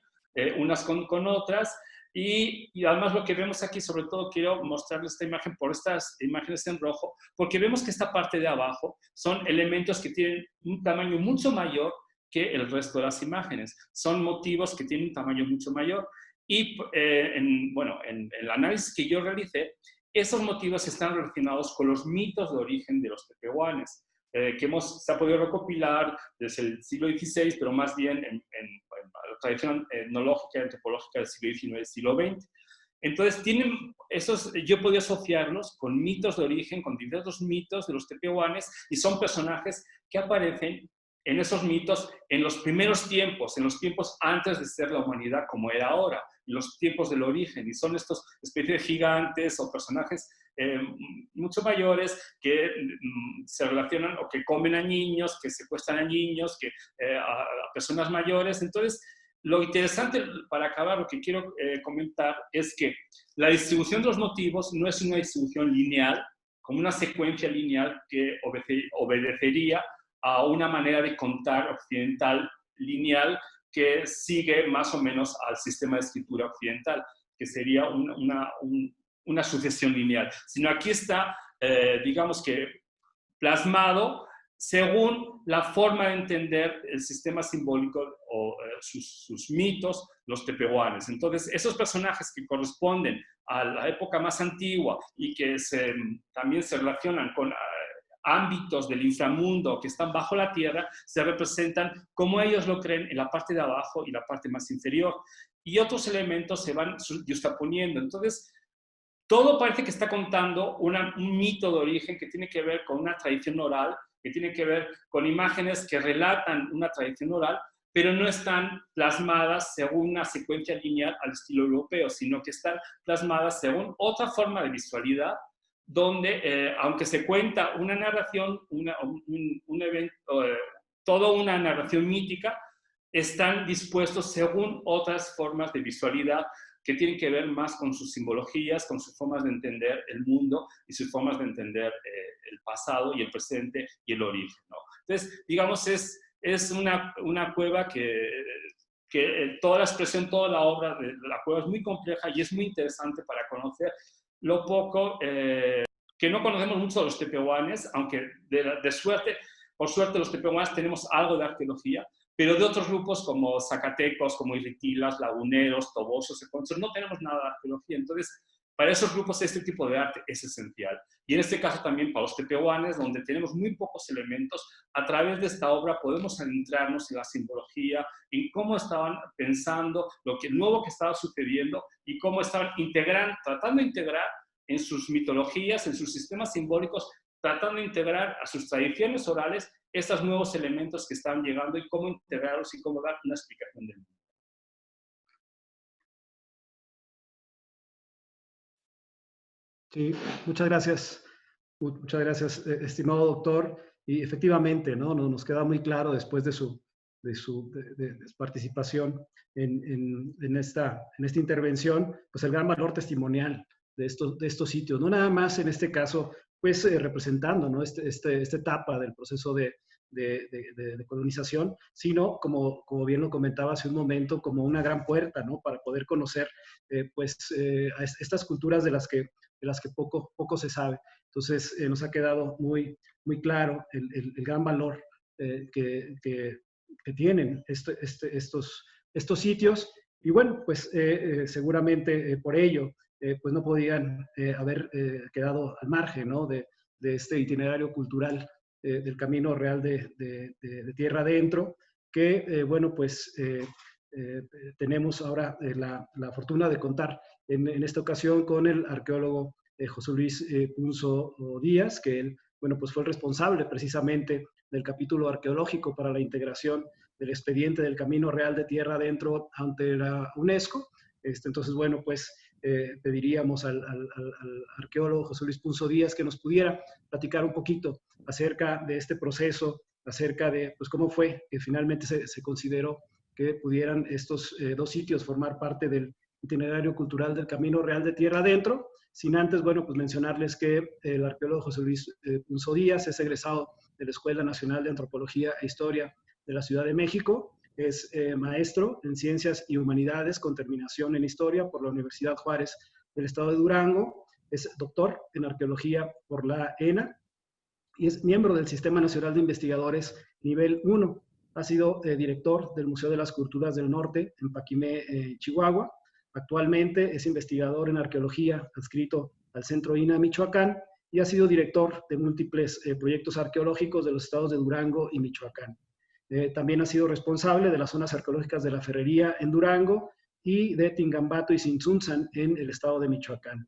unas con otras. Y además lo que vemos aquí, sobre todo quiero mostrarles esta imagen por estas imágenes en rojo, porque vemos que esta parte de abajo son elementos que tienen un tamaño mucho mayor que el resto de las imágenes. Son motivos que tienen un tamaño mucho mayor. Y en el análisis que yo realicé, esos motivos están relacionados con los mitos de origen de los tepehuanes, que se ha podido recopilar desde el siglo XVI, pero más bien en la tradición etnológica y antropológica del siglo XIX y siglo XX. Entonces, yo he podido asociarlos con mitos de origen, con diversos mitos de los tepehuanes, y son personajes que aparecen en esos mitos en los primeros tiempos, en los tiempos antes de ser la humanidad como era ahora, en los tiempos del origen, y son estos especies de gigantes o personajes mucho mayores que se relacionan o que comen a niños, que secuestran a niños, a personas mayores. Entonces, lo interesante, para acabar, lo que quiero comentar es que la distribución de los motivos no es una distribución lineal, como una secuencia lineal que obedecería a una manera de contar occidental lineal que sigue más o menos al sistema de escritura occidental, que sería una sucesión lineal. Sino aquí está, digamos que, plasmado según la forma de entender el sistema simbólico o sus mitos, los tepehuanes. Entonces, esos personajes que corresponden a la época más antigua y que también se relacionan con ámbitos del inframundo que están bajo la tierra, se representan como ellos lo creen en la parte de abajo y la parte más inferior. Y otros elementos se van justaponiendo. Entonces, todo parece que está contando un mito de origen que tiene que ver con una tradición oral, que tiene que ver con imágenes que relatan una tradición oral, pero no están plasmadas según una secuencia lineal al estilo europeo, sino que están plasmadas según otra forma de visualidad, donde, aunque se cuenta una narración, un evento, toda una narración mítica, están dispuestos según otras formas de visualidad que tienen que ver más con sus simbologías, con sus formas de entender el mundo y sus formas de entender el pasado y el presente y el origen, ¿no? Entonces, digamos, es una cueva que toda la expresión, toda la obra de la cueva es muy compleja y es muy interesante para conocer lo poco que no conocemos mucho de los tepehuanes, aunque por suerte los tepehuanes tenemos algo de arqueología, pero de otros grupos como zacatecos, como irritilas, laguneros, tobosos, seconzos, no tenemos nada de arqueología. Entonces, para esos grupos este tipo de arte es esencial. Y en este caso también para los tepehuanes, donde tenemos muy pocos elementos, a través de esta obra podemos adentrarnos en la simbología, en cómo estaban pensando, lo nuevo que estaba sucediendo y cómo estaban tratando de integrar en sus mitologías, en sus sistemas simbólicos, tratando de integrar a sus tradiciones orales estos nuevos elementos que están llegando y cómo integrarlos y cómo dar una explicación del mundo. Sí, muchas gracias. Muchas gracias, estimado doctor. Y efectivamente, ¿no? Nos queda muy claro después de su participación en esta intervención, pues el gran valor testimonial de estos sitios. No nada más en este caso, pues representando, ¿no? esta etapa del proceso de colonización, sino como bien lo comentaba hace un momento, como una gran puerta, ¿no? Para poder conocer a estas culturas de las que poco se sabe. Entonces, nos ha quedado muy claro el gran valor que tienen estos sitios. Y bueno, pues seguramente por ello, pues no podían haber quedado al margen, ¿no? de este itinerario cultural del Camino Real de Tierra Adentro, que, bueno, pues tenemos ahora la fortuna de contar en esta ocasión con el arqueólogo José Luis Punzo Díaz, que él, bueno, pues fue el responsable precisamente del capítulo arqueológico para la integración del expediente del Camino Real de Tierra Adentro ante la UNESCO. Entonces, bueno, pues pediríamos al arqueólogo José Luis Punzo Díaz que nos pudiera platicar un poquito acerca de este proceso, acerca de pues, cómo fue que finalmente se consideró que pudieran estos dos sitios formar parte del itinerario cultural del Camino Real de Tierra Adentro, sin antes, bueno, pues mencionarles que el arqueólogo José Luis Punzo Díaz es egresado de la Escuela Nacional de Antropología e Historia de la Ciudad de México, es maestro en Ciencias y Humanidades con terminación en Historia por la Universidad Juárez del Estado de Durango, es doctor en Arqueología por la ENA y es miembro del Sistema Nacional de Investigadores Nivel 1. Ha sido director del Museo de las Culturas del Norte en Paquimé, Chihuahua. Actualmente es investigador en arqueología adscrito al Centro INA Michoacán y ha sido director de múltiples proyectos arqueológicos de los estados de Durango y Michoacán. También ha sido responsable de las zonas arqueológicas de la Ferrería en Durango y de Tingambato y Tzintzuntzan en el estado de Michoacán.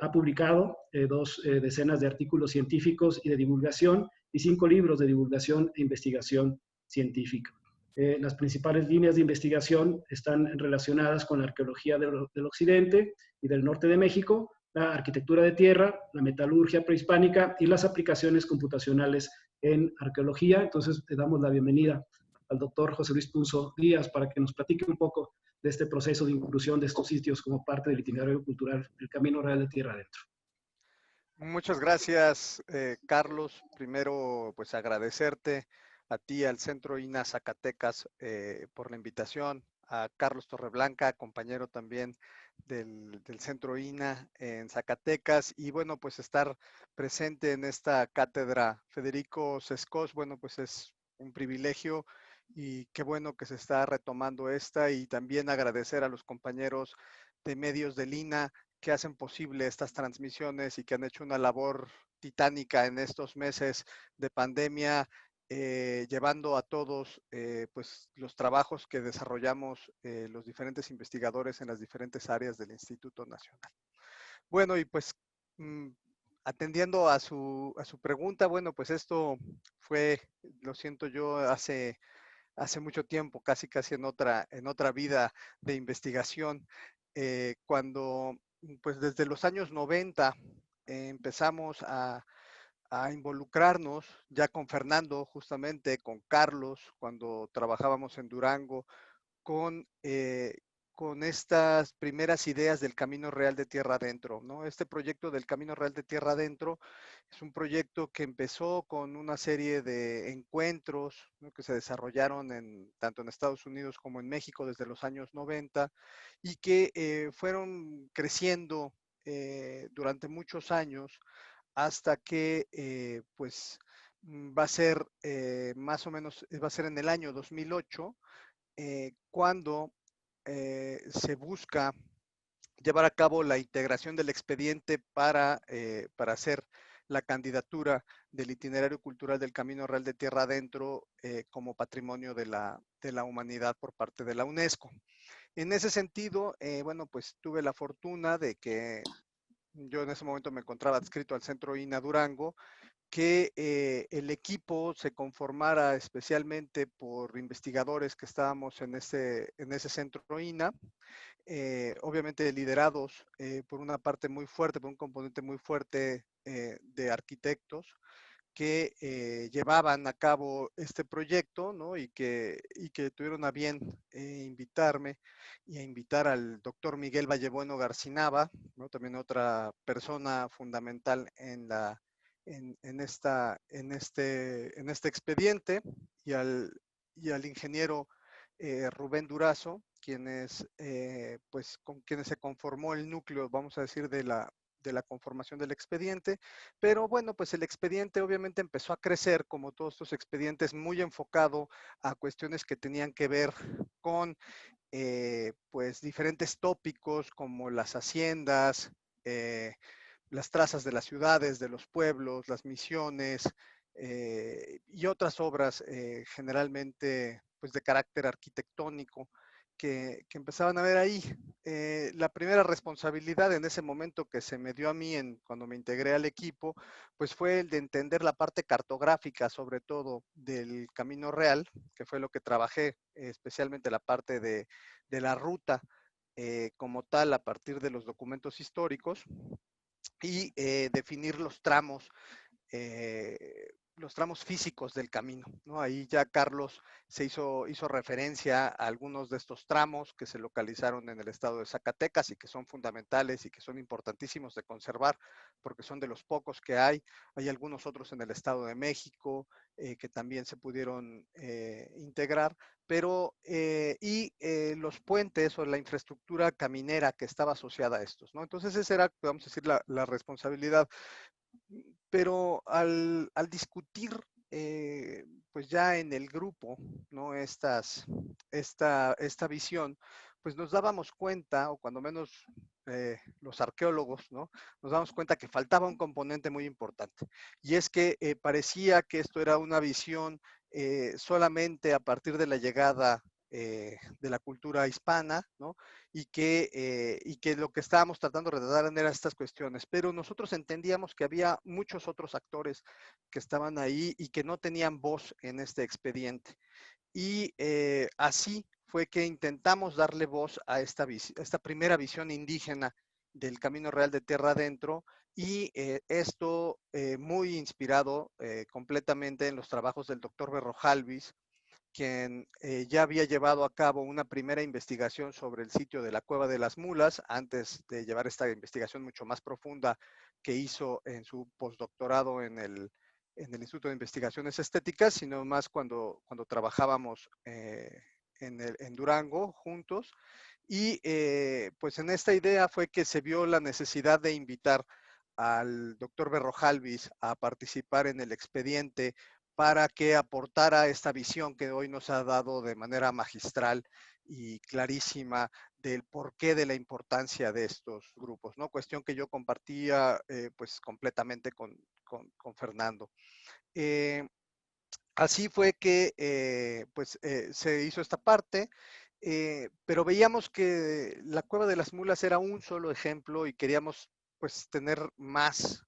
Ha publicado 2 decenas de artículos científicos y de divulgación y 5 libros de divulgación e investigación científica. Las principales líneas de investigación están relacionadas con la arqueología del occidente y del norte de México, la arquitectura de tierra, la metalurgia prehispánica y las aplicaciones computacionales en arqueología. Entonces, le damos la bienvenida al doctor José Luis Punzo Díaz para que nos platique un poco de este proceso de inclusión de estos sitios como parte del itinerario cultural del Camino Real de Tierra Adentro. Muchas gracias, Carlos. Primero, pues agradecerte a ti, al Centro INA Zacatecas, por la invitación, a Carlos Torreblanca, compañero también del Centro INA en Zacatecas, y bueno, pues estar presente en esta cátedra Federico Sescos, bueno, pues es un privilegio y qué bueno que se está retomando esta, y también agradecer a los compañeros de medios del INA que hacen posible estas transmisiones y que han hecho una labor titánica en estos meses de pandemia, llevando a todos pues los trabajos que desarrollamos los diferentes investigadores en las diferentes áreas del Instituto Nacional. Bueno, y pues mm, atendiendo a su pregunta, bueno, pues esto fue, lo siento yo, hace mucho tiempo, casi en otra vida de investigación, cuando pues desde los años 90 empezamos a involucrarnos ya con Fernando, justamente con Carlos, cuando trabajábamos en Durango, con, eh, con estas primeras ideas del Camino Real de Tierra Adentro, ¿no? Este proyecto del Camino Real de Tierra Adentro es un proyecto que empezó con una serie de encuentros, ¿no?, que se desarrollaron tanto en Estados Unidos como en México desde los años 90 y que fueron creciendo durante muchos años hasta que pues va a ser más o menos, va a ser en el año 2008 cuando se busca llevar a cabo la integración del expediente para hacer la candidatura del itinerario cultural del Camino Real de Tierra Adentro como patrimonio de la humanidad por parte de la UNESCO. En ese sentido, bueno, pues tuve la fortuna de que yo en ese momento me encontraba adscrito al Centro INA Durango, que el equipo se conformara especialmente por investigadores que estábamos en ese centro INA, obviamente liderados por una parte muy fuerte, por un componente muy fuerte de arquitectos que llevaban a cabo este proyecto, ¿no? Y que tuvieron a bien invitarme y a invitar al doctor Miguel Vallebueno Garcinaba, ¿no?, también otra persona fundamental en este expediente, y al ingeniero Rubén Durazo, quienes, pues, con quienes se conformó el núcleo, vamos a decir, de la conformación del expediente. Pero bueno, pues el expediente obviamente empezó a crecer, como todos estos expedientes, muy enfocado a cuestiones que tenían que ver con pues diferentes tópicos como las haciendas, las trazas de las ciudades, de los pueblos, las misiones y otras obras generalmente pues de carácter arquitectónico que empezaban a ver ahí. La primera responsabilidad en ese momento que se me dio a mí cuando me integré al equipo, pues fue el de entender la parte cartográfica, sobre todo del Camino Real, que fue lo que trabajé, especialmente la parte de la ruta como tal a partir de los documentos históricos y definir los tramos físicos del camino, ¿no? Ahí ya Carlos hizo referencia a algunos de estos tramos que se localizaron en el estado de Zacatecas y que son fundamentales y que son importantísimos de conservar porque son de los pocos que hay. Hay algunos otros en el estado de México que también se pudieron integrar, pero los puentes o la infraestructura caminera que estaba asociada a estos, ¿no? Entonces esa era, vamos a decir, la responsabilidad. Pero al discutir, pues ya en el grupo, ¿no? Esta visión, pues nos dábamos cuenta, o cuando menos los arqueólogos, ¿no?, nos dábamos cuenta que faltaba un componente muy importante. Y es que parecía que esto era una visión solamente a partir de la llegada de la cultura hispana, ¿no? Y que lo que estábamos tratando de retratar eran estas cuestiones, pero nosotros entendíamos que había muchos otros actores que estaban ahí y que no tenían voz en este expediente. Y así fue que intentamos darle voz a esta primera visión indígena del Camino Real de Tierra Adentro, y esto muy inspirado completamente en los trabajos del doctor Berrojalvis, quien ya había llevado a cabo una primera investigación sobre el sitio de la Cueva de las Mulas, antes de llevar esta investigación mucho más profunda que hizo en su postdoctorado en el Instituto de Investigaciones Estéticas, sino más cuando trabajábamos en Durango juntos. Y pues en esta idea fue que se vio la necesidad de invitar al doctor Berrojalvis a participar en el expediente para que aportara esta visión que hoy nos ha dado de manera magistral y clarísima del porqué de la importancia de estos grupos, ¿no? Cuestión que yo compartía pues completamente con Fernando. Así fue que se hizo esta parte, pero veíamos que la Cueva de las Mulas era un solo ejemplo y queríamos pues tener más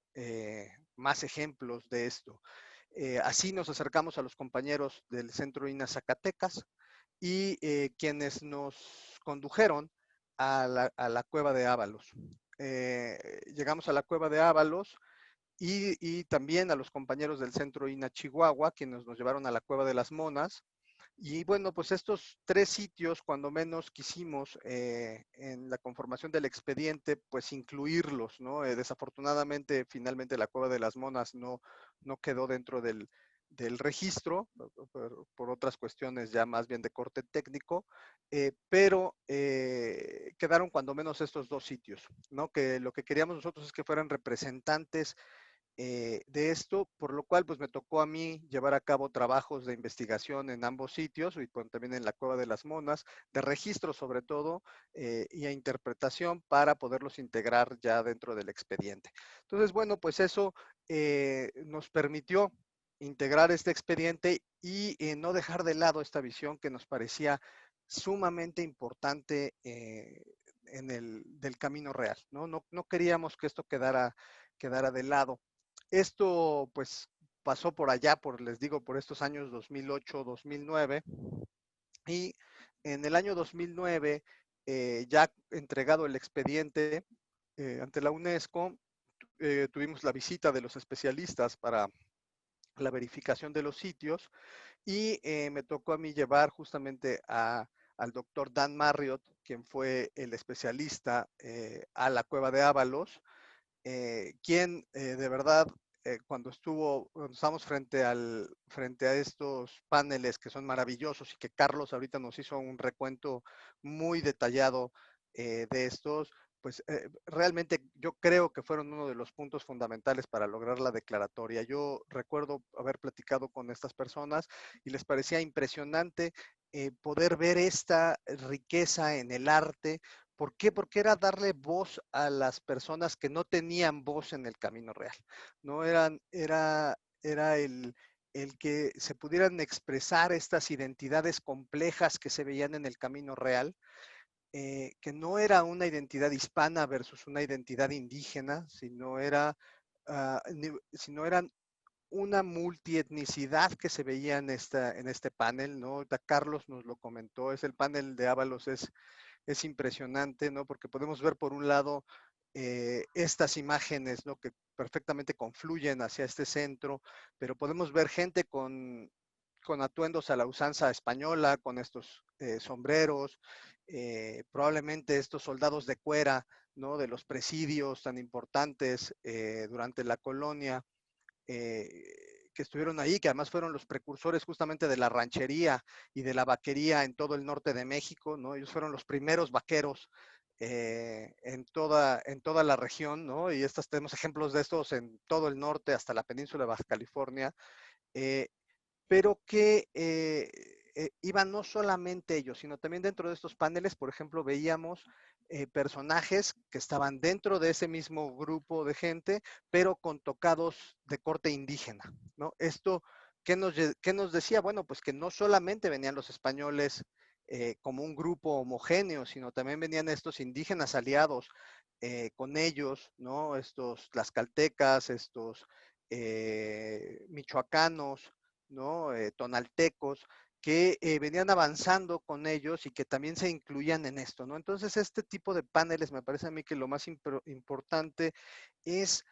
ejemplos de esto. Así nos acercamos a los compañeros del Centro INA Zacatecas y quienes nos condujeron a la Cueva de Ábalos. Llegamos a la Cueva de Ábalos y también a los compañeros del Centro INA Chihuahua, quienes nos llevaron a la Cueva de las Monas. Y bueno, pues estos 3 sitios, cuando menos quisimos en la conformación del expediente, pues incluirlos, ¿no? Desafortunadamente, finalmente la Cueva de las Monas no quedó dentro del registro, por otras cuestiones ya más bien de corte técnico, pero quedaron cuando menos estos 2 sitios, ¿no? Que lo que queríamos nosotros es que fueran representantes de esto, por lo cual pues me tocó a mí llevar a cabo trabajos de investigación en ambos sitios y pues, también en la Cueva de las Monas, de registro sobre todo y a interpretación para poderlos integrar ya dentro del expediente. Entonces, bueno, pues eso nos permitió integrar este expediente y no dejar de lado esta visión que nos parecía sumamente importante del camino real, ¿no? No queríamos que esto quedara de lado. Esto pues pasó por allá, les digo, por estos años 2008, 2009 y en el año 2009, ya entregado el expediente ante la UNESCO, tuvimos la visita de los especialistas para la verificación de los sitios y me tocó a mí llevar justamente al doctor Dan Marriott, quien fue el especialista a la Cueva de Ábalos, quien de verdad cuando estábamos frente a estos paneles que son maravillosos y que Carlos ahorita nos hizo un recuento muy detallado de estos, pues realmente yo creo que fueron uno de los puntos fundamentales para lograr la declaratoria. Yo recuerdo haber platicado con estas personas y les parecía impresionante poder ver esta riqueza en el arte. ¿Por qué? Porque era darle voz a las personas que no tenían voz en el camino real, ¿no? Era el que se pudieran expresar estas identidades complejas que se veían en el camino real, que no era una identidad hispana versus una identidad indígena, sino eran una multietnicidad que se veía en este panel, ¿no? Carlos nos lo comentó, el panel de Ábalos es impresionante, ¿no? Porque podemos ver por un lado estas imágenes, ¿no? Que perfectamente confluyen hacia este centro, pero podemos ver gente con atuendos a la usanza española, con estos sombreros, probablemente estos soldados de cuera, ¿no? De los presidios tan importantes durante la colonia. Que estuvieron ahí, que además fueron los precursores justamente de la ranchería y de la vaquería en todo el norte de México, ¿no? Ellos fueron los primeros vaqueros en toda la región, ¿no? Y tenemos ejemplos de estos en todo el norte, hasta la península de Baja California, pero que iban no solamente ellos, sino también dentro de estos paneles, por ejemplo, veíamos personajes que estaban dentro de ese mismo grupo de gente, pero con tocados de corte indígena, ¿no? Esto, ¿qué nos decía? Bueno, pues que no solamente venían los españoles como un grupo homogéneo, sino también venían estos indígenas aliados con ellos, ¿no? Estos tlaxcaltecas, estos michoacanos, ¿no? Tonaltecos, que venían avanzando con ellos y que también se incluían en esto, ¿no? Entonces, este tipo de paneles me parece a mí que lo más importante es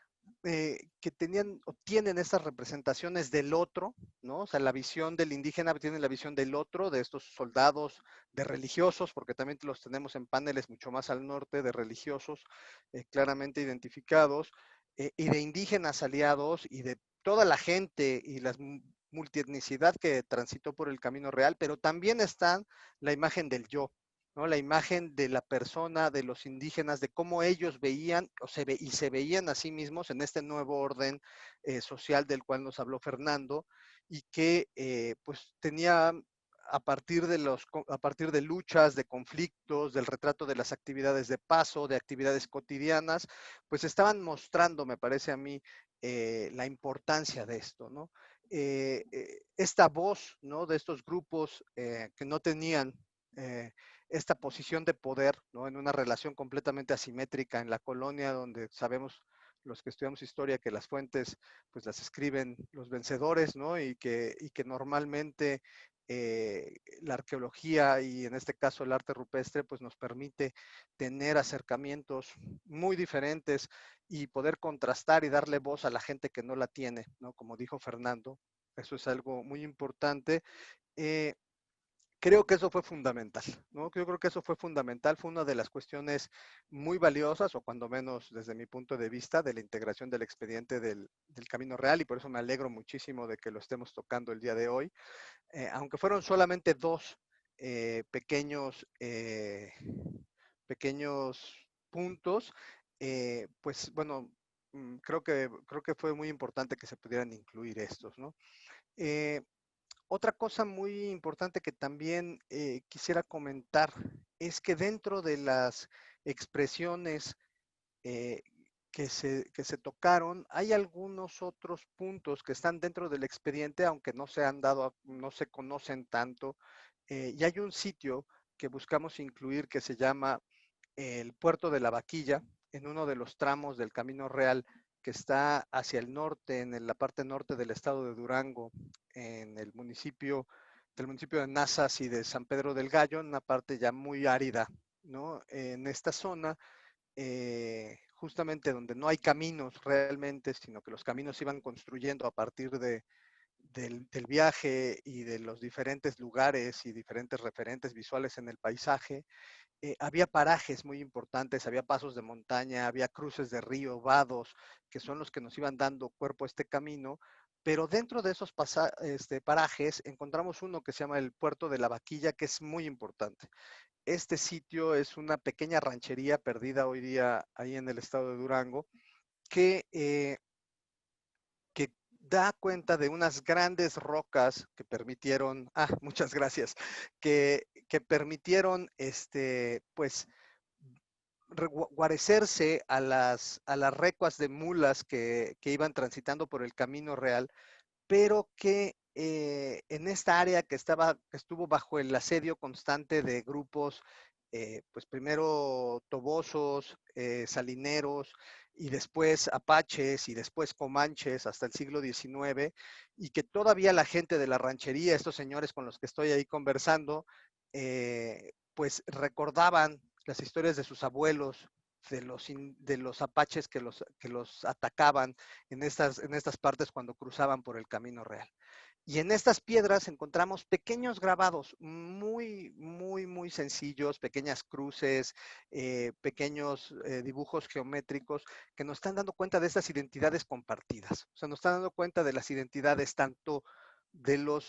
que tenían o tienen estas representaciones del otro, ¿no? O sea, la visión del indígena tiene la visión del otro, de estos soldados, de religiosos, porque también los tenemos en paneles mucho más al norte, de religiosos claramente identificados, y de indígenas aliados y de toda la gente y la multietnicidad que transitó por el Camino Real, pero también está la imagen del yo, ¿no? La imagen de la persona, de los indígenas, de cómo ellos veían y se veían a sí mismos en este nuevo orden social del cual nos habló Fernando, y que pues tenía a partir de luchas, de conflictos, del retrato de las actividades de paso, de actividades cotidianas, pues estaban mostrando, me parece a mí, la importancia de esto, ¿no? Esta voz, ¿no? De estos grupos que no tenían esta posición de poder, ¿no? En una relación completamente asimétrica en la colonia, donde sabemos los que estudiamos historia que las fuentes pues las escriben los vencedores, ¿no? Y que normalmente la arqueología y en este caso el arte rupestre pues nos permite tener acercamientos muy diferentes y poder contrastar y darle voz a la gente que no la tiene, ¿no? Como dijo Fernando, eso es algo muy importante. Eh, Creo que eso fue fundamental, ¿no? Yo creo que eso fue fundamental, fue una de las cuestiones muy valiosas, o cuando menos desde mi punto de vista, de la integración del expediente del Camino Real, y por eso me alegro muchísimo de que lo estemos tocando el día de hoy. Aunque fueron solamente dos pequeños, pequeños puntos, pues bueno, creo que fue muy importante que se pudieran incluir estos, ¿no? Eh, Otra cosa muy importante que también quisiera comentar es que dentro de las expresiones eh, que se tocaron, hay algunos otros puntos que están dentro del expediente, aunque no se han dado, no se conocen tanto, y hay un sitio que buscamos incluir que se llama el Puerto de la Vaquilla, en uno de los tramos del Camino Real que está hacia el norte, en la parte norte del estado de Durango, en el municipio, del municipio de Nazas y de San Pedro del Gallo, en una parte ya muy árida, ¿no? En esta zona, justamente donde no hay caminos realmente, sino que los caminos se iban construyendo a partir del viaje y de los diferentes lugares y diferentes referentes visuales en el paisaje, había parajes muy importantes, había pasos de montaña, había cruces de río, vados, que son los que nos iban dando cuerpo a este camino, pero dentro de esos parajes encontramos uno que se llama el Puerto de la Vaquilla, que es muy importante. Este sitio es una pequeña ranchería perdida hoy día ahí en el estado de Durango, que que da cuenta de unas grandes rocas que permitieron, muchas gracias, que permitieron, pues, guarecerse a las recuas de mulas que iban transitando por el Camino Real, pero que en esta área que estuvo bajo el asedio constante de grupos, pues primero tobosos, salineros, y después apaches, y después comanches hasta el siglo XIX, y que todavía la gente de la ranchería, estos señores con los que estoy ahí conversando, pues recordaban las historias de sus abuelos, de los apaches que los atacaban en estas partes cuando cruzaban por el Camino Real. Y en estas piedras encontramos pequeños grabados muy, muy, muy sencillos, pequeñas cruces, pequeños dibujos geométricos que nos están dando cuenta de estas identidades compartidas. O sea, nos están dando cuenta de las identidades tanto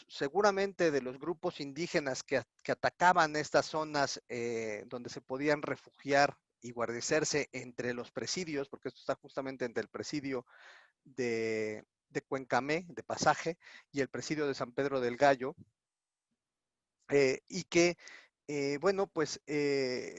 seguramente de los grupos indígenas que atacaban estas zonas donde se podían refugiar y guarecerse entre los presidios, porque esto está justamente entre el presidio de Cuencamé, de Pasaje, y el presidio de San Pedro del Gallo, y que, bueno, pues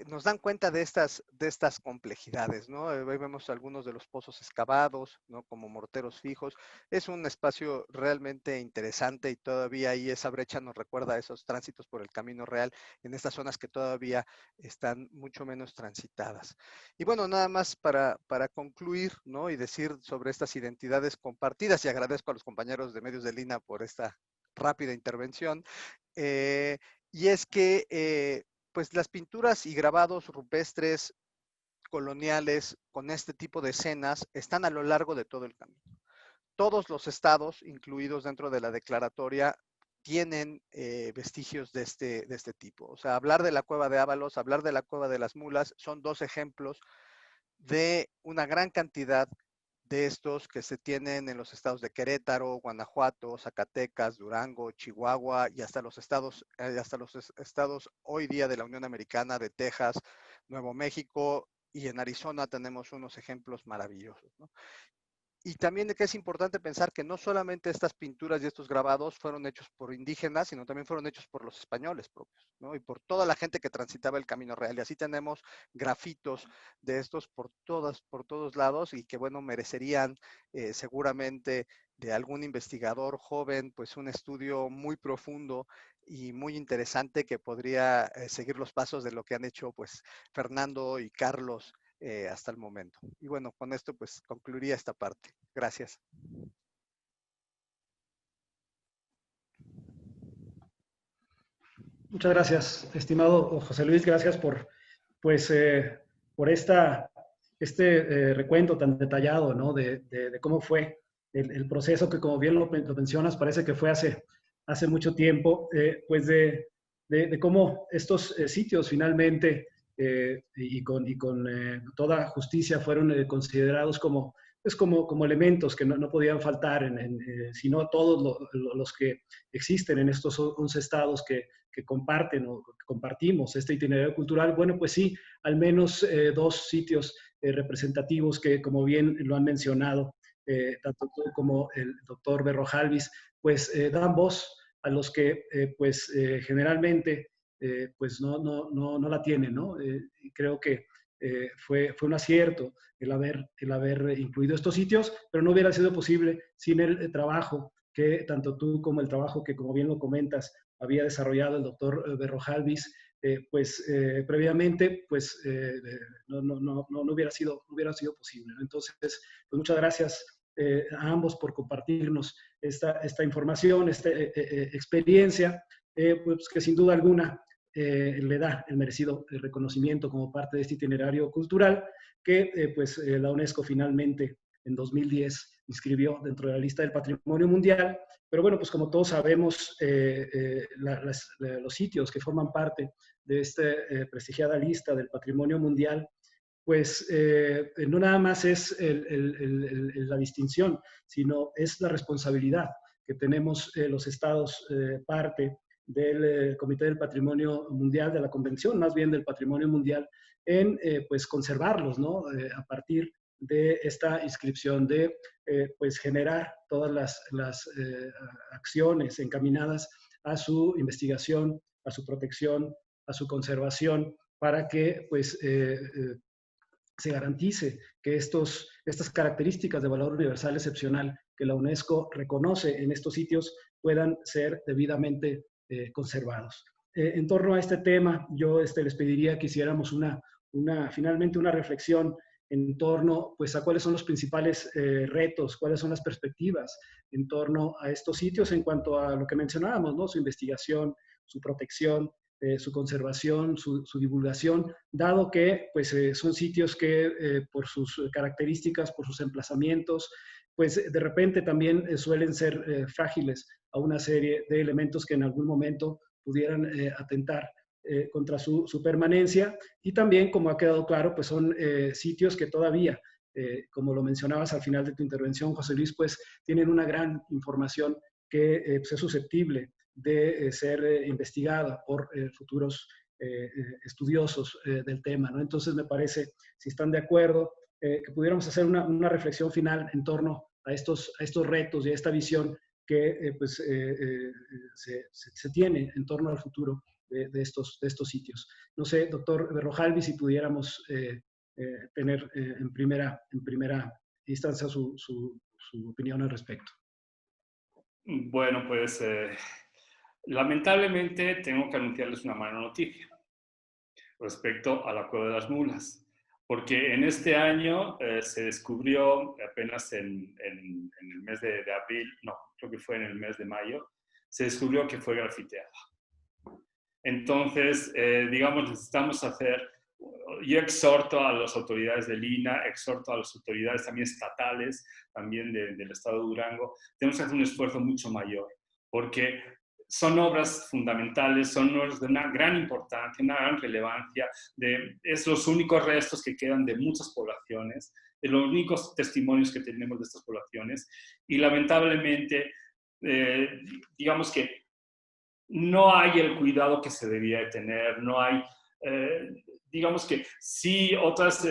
nos dan cuenta de estas complejidades, ¿no? Ahí vemos algunos de los pozos excavados, ¿no? Como morteros fijos. Es un espacio realmente interesante y todavía ahí esa brecha nos recuerda a esos tránsitos por el Camino Real en estas zonas que todavía están mucho menos transitadas. Y bueno, nada más para concluir, ¿no? Y decir sobre estas identidades compartidas, y agradezco a los compañeros de Medios de Lina por esta rápida intervención. Y es que pues las pinturas y grabados rupestres coloniales con este tipo de escenas están a lo largo de todo el camino. Todos los estados incluidos dentro de la declaratoria tienen vestigios de este tipo. O sea, hablar de la cueva de Ábalos, hablar de la cueva de las Mulas, son dos ejemplos de una gran cantidad de estos que se tienen en los estados de Querétaro, Guanajuato, Zacatecas, Durango, Chihuahua y hasta los estados hoy día de la Unión Americana, de Texas, Nuevo México, y en Arizona tenemos unos ejemplos maravillosos, ¿no? Y también que es importante pensar que no solamente estas pinturas y estos grabados fueron hechos por indígenas, sino también fueron hechos por los españoles propios, ¿no? Y por toda la gente que transitaba el Camino Real. Y así tenemos grafitos de estos por todos lados y que, bueno, merecerían seguramente de algún investigador joven, pues un estudio muy profundo y muy interesante que podría seguir los pasos de lo que han hecho, pues, Fernando y Carlos hasta el momento. Y bueno, con esto pues concluiría esta parte. Gracias. Muchas gracias, estimado José Luis. Gracias por, pues, por este recuento tan detallado, ¿no? De cómo fue el proceso que, como bien lo mencionas, parece que fue hace mucho tiempo, pues de cómo estos sitios finalmente y con toda justicia fueron considerados como, pues como elementos que no podían faltar, sino todos los que existen en estos 11 estados que comparten o que compartimos este itinerario cultural. Bueno, pues sí, al menos dos sitios representativos que, como bien lo han mencionado, tanto tú como el doctor Berrojalbiz, pues dan voz a los que pues generalmente pues no la tienen, ¿no? Creo que fue un acierto el haber incluido estos sitios, pero no hubiera sido posible sin el trabajo que tanto tú como el trabajo que, como bien lo comentas, había desarrollado el doctor Berrojalbiz, pues previamente, pues no hubiera sido posible, ¿no? Entonces, pues muchas gracias a ambos por compartirnos esta información, esta experiencia, pues que sin duda alguna le da el merecido reconocimiento como parte de este itinerario cultural que pues la UNESCO finalmente en 2010 inscribió dentro de la lista del Patrimonio Mundial. Pero bueno, pues como todos sabemos, los sitios que forman parte de esta prestigiada lista del Patrimonio Mundial, pues no nada más es la distinción, sino es la responsabilidad que tenemos los estados parte del Comité del Patrimonio Mundial, de la Convención más bien del Patrimonio Mundial, en pues conservarlos, ¿no? A partir de esta inscripción, de pues generar todas las acciones encaminadas a su investigación, a su protección, a su conservación, para que pues se garantice que estas características de valor universal excepcional que la UNESCO reconoce en estos sitios puedan ser debidamente conservados. En torno a este tema, yo les pediría que hiciéramos finalmente una reflexión en torno pues, a cuáles son los principales retos, cuáles son las perspectivas en torno a estos sitios en cuanto a lo que mencionábamos, ¿no? Su investigación, su protección, su conservación, su divulgación, dado que pues, son sitios que por sus características, por sus emplazamientos, pues de repente también suelen ser frágiles a una serie de elementos que en algún momento pudieran atentar contra su permanencia. Y también, como ha quedado claro, pues son sitios que todavía, como lo mencionabas al final de tu intervención, José Luis, pues tienen una gran información que pues, es susceptible de ser investigada por futuros estudiosos del tema, ¿no? Entonces me parece, si están de acuerdo, que pudiéramos hacer una reflexión final en torno a estos retos y a esta visión que pues, se tiene en torno al futuro de estos sitios. No sé, doctor Berrojalbiz, si pudiéramos tener en primera instancia su opinión al respecto. Bueno, pues lamentablemente tengo que anunciarles una mala noticia respecto a la Cueva de las Mulas, porque en este año se descubrió apenas en el mes de abril, no, creo que fue en el mes de mayo, se descubrió que fue grafiteada. Entonces, digamos, necesitamos hacer yo exhorto a las autoridades del INAH, exhorto a las autoridades también estatales, también del Estado de Durango, tenemos que hacer un esfuerzo mucho mayor, porque son obras fundamentales, son obras de una gran importancia, una gran relevancia, es los únicos restos que quedan de muchas poblaciones, de los únicos testimonios que tenemos de estas poblaciones, y lamentablemente, digamos que no hay el cuidado que se debía de tener, no hay, digamos que sí, otros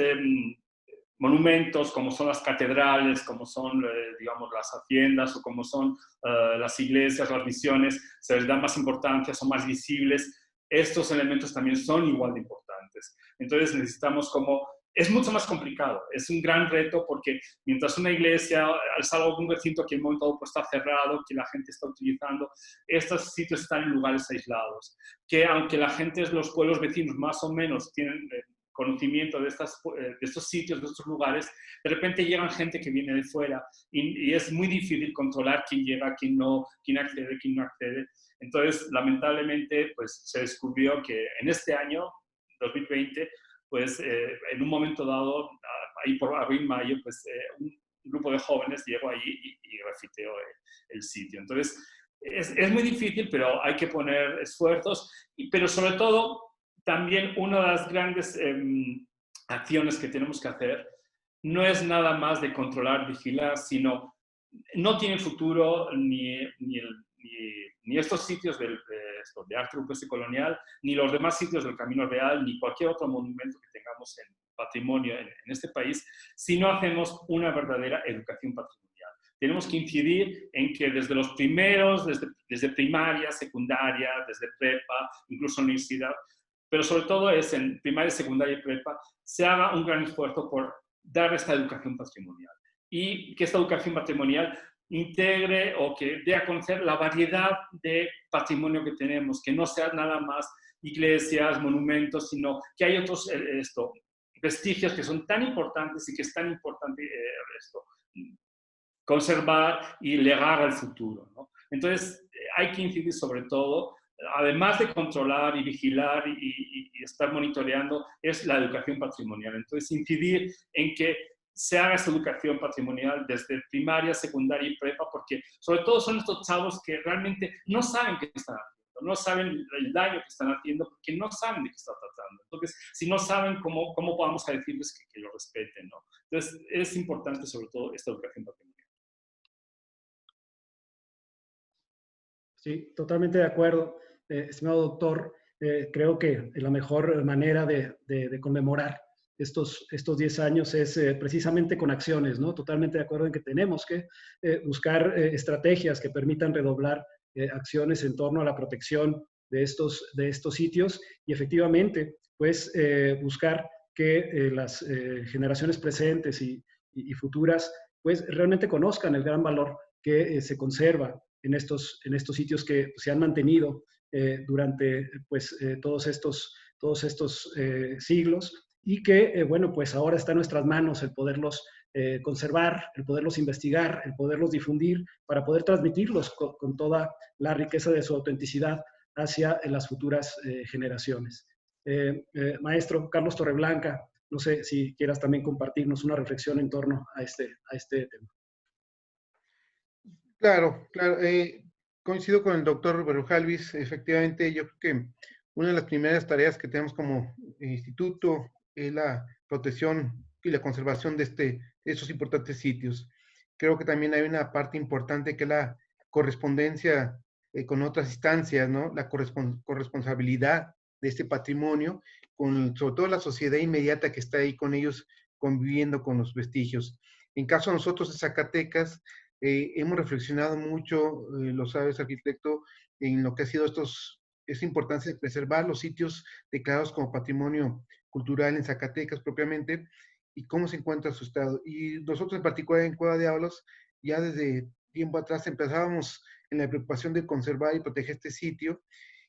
monumentos como son las catedrales, como son, digamos, las haciendas o como son las iglesias, las misiones, se les da más importancia, son más visibles. Estos elementos también son igual de importantes. Entonces necesitamos como... Es mucho más complicado, es un gran reto porque mientras una iglesia, es algún recinto que en un momento dado pues, está cerrado, que la gente está utilizando, estos sitios están en lugares aislados, que aunque la gente de los pueblos vecinos más o menos tienen conocimiento de estos sitios, de estos lugares, de repente llegan gente que viene de fuera y es muy difícil controlar quién llega, quién no, quién accede, quién no accede. Entonces, lamentablemente, pues se descubrió que en este año, 2020, pues en un momento dado, ahí por abril-mayo, pues un grupo de jóvenes llegó allí y grafiteó el sitio. Entonces, es muy difícil, pero hay que poner esfuerzos, pero sobre todo, también una de las grandes acciones que tenemos que hacer no es nada más de controlar, vigilar, sino no tiene futuro ni estos sitios de arte rupestre colonial, ni los demás sitios del Camino Real, ni cualquier otro monumento que tengamos en patrimonio en este país, si no hacemos una verdadera educación patrimonial. Tenemos que incidir en que desde los primeros, desde primaria, secundaria, desde prepa, incluso universidad, pero sobre todo es en primaria, secundaria y prepa, se haga un gran esfuerzo por dar esta educación patrimonial. Y que esta educación patrimonial integre o que dé a conocer la variedad de patrimonio que tenemos, que no sean nada más iglesias, monumentos, sino que hay otros vestigios que son tan importantes y que es tan importante conservar y legar al futuro, ¿no? Entonces, hay que incidir sobre todo, además de controlar y vigilar y estar monitoreando, es la educación patrimonial. Entonces, incidir en que se haga esa educación patrimonial desde primaria, secundaria y prepa, porque sobre todo son estos chavos que realmente no saben qué están haciendo, no saben el daño que están haciendo, porque no saben de qué está tratando. Entonces, si no saben, ¿cómo vamos a decirles que lo respeten, ¿no? Entonces, es importante sobre todo esta educación patrimonial. Sí, totalmente de acuerdo, estimado doctor. Creo que la mejor manera de conmemorar estos 10 años es precisamente con acciones, ¿no? Totalmente de acuerdo en que tenemos que buscar estrategias que permitan redoblar acciones en torno a la protección de estos sitios y efectivamente, pues, buscar que las generaciones presentes y futuras, pues, realmente conozcan el gran valor que se conserva en estos sitios que se han mantenido durante pues, todos estos siglos y que, bueno, pues ahora está en nuestras manos el poderlos conservar, el poderlos investigar, el poderlos difundir para poder transmitirlos con toda la riqueza de su autenticidad hacia las futuras generaciones. Maestro Carlos Torreblanca, no sé si quieras también compartirnos una reflexión en torno a este tema. Claro, claro. Coincido con el doctor Berrojalviz. Efectivamente, yo creo que una de las primeras tareas que tenemos como instituto es la protección y la conservación de estos importantes sitios. Creo que también hay una parte importante que es la correspondencia con otras instancias, ¿no? La corresponsabilidad de este patrimonio, sobre todo la sociedad inmediata que está ahí con ellos conviviendo con los vestigios. En caso de nosotros de Zacatecas, hemos reflexionado mucho, lo sabes, arquitecto, en lo que ha sido esta importancia de preservar los sitios declarados como patrimonio cultural en Zacatecas propiamente y cómo se encuentra su estado. Y nosotros en particular en Cueva de Ábalos, ya desde tiempo atrás empezábamos en la preocupación de conservar y proteger este sitio.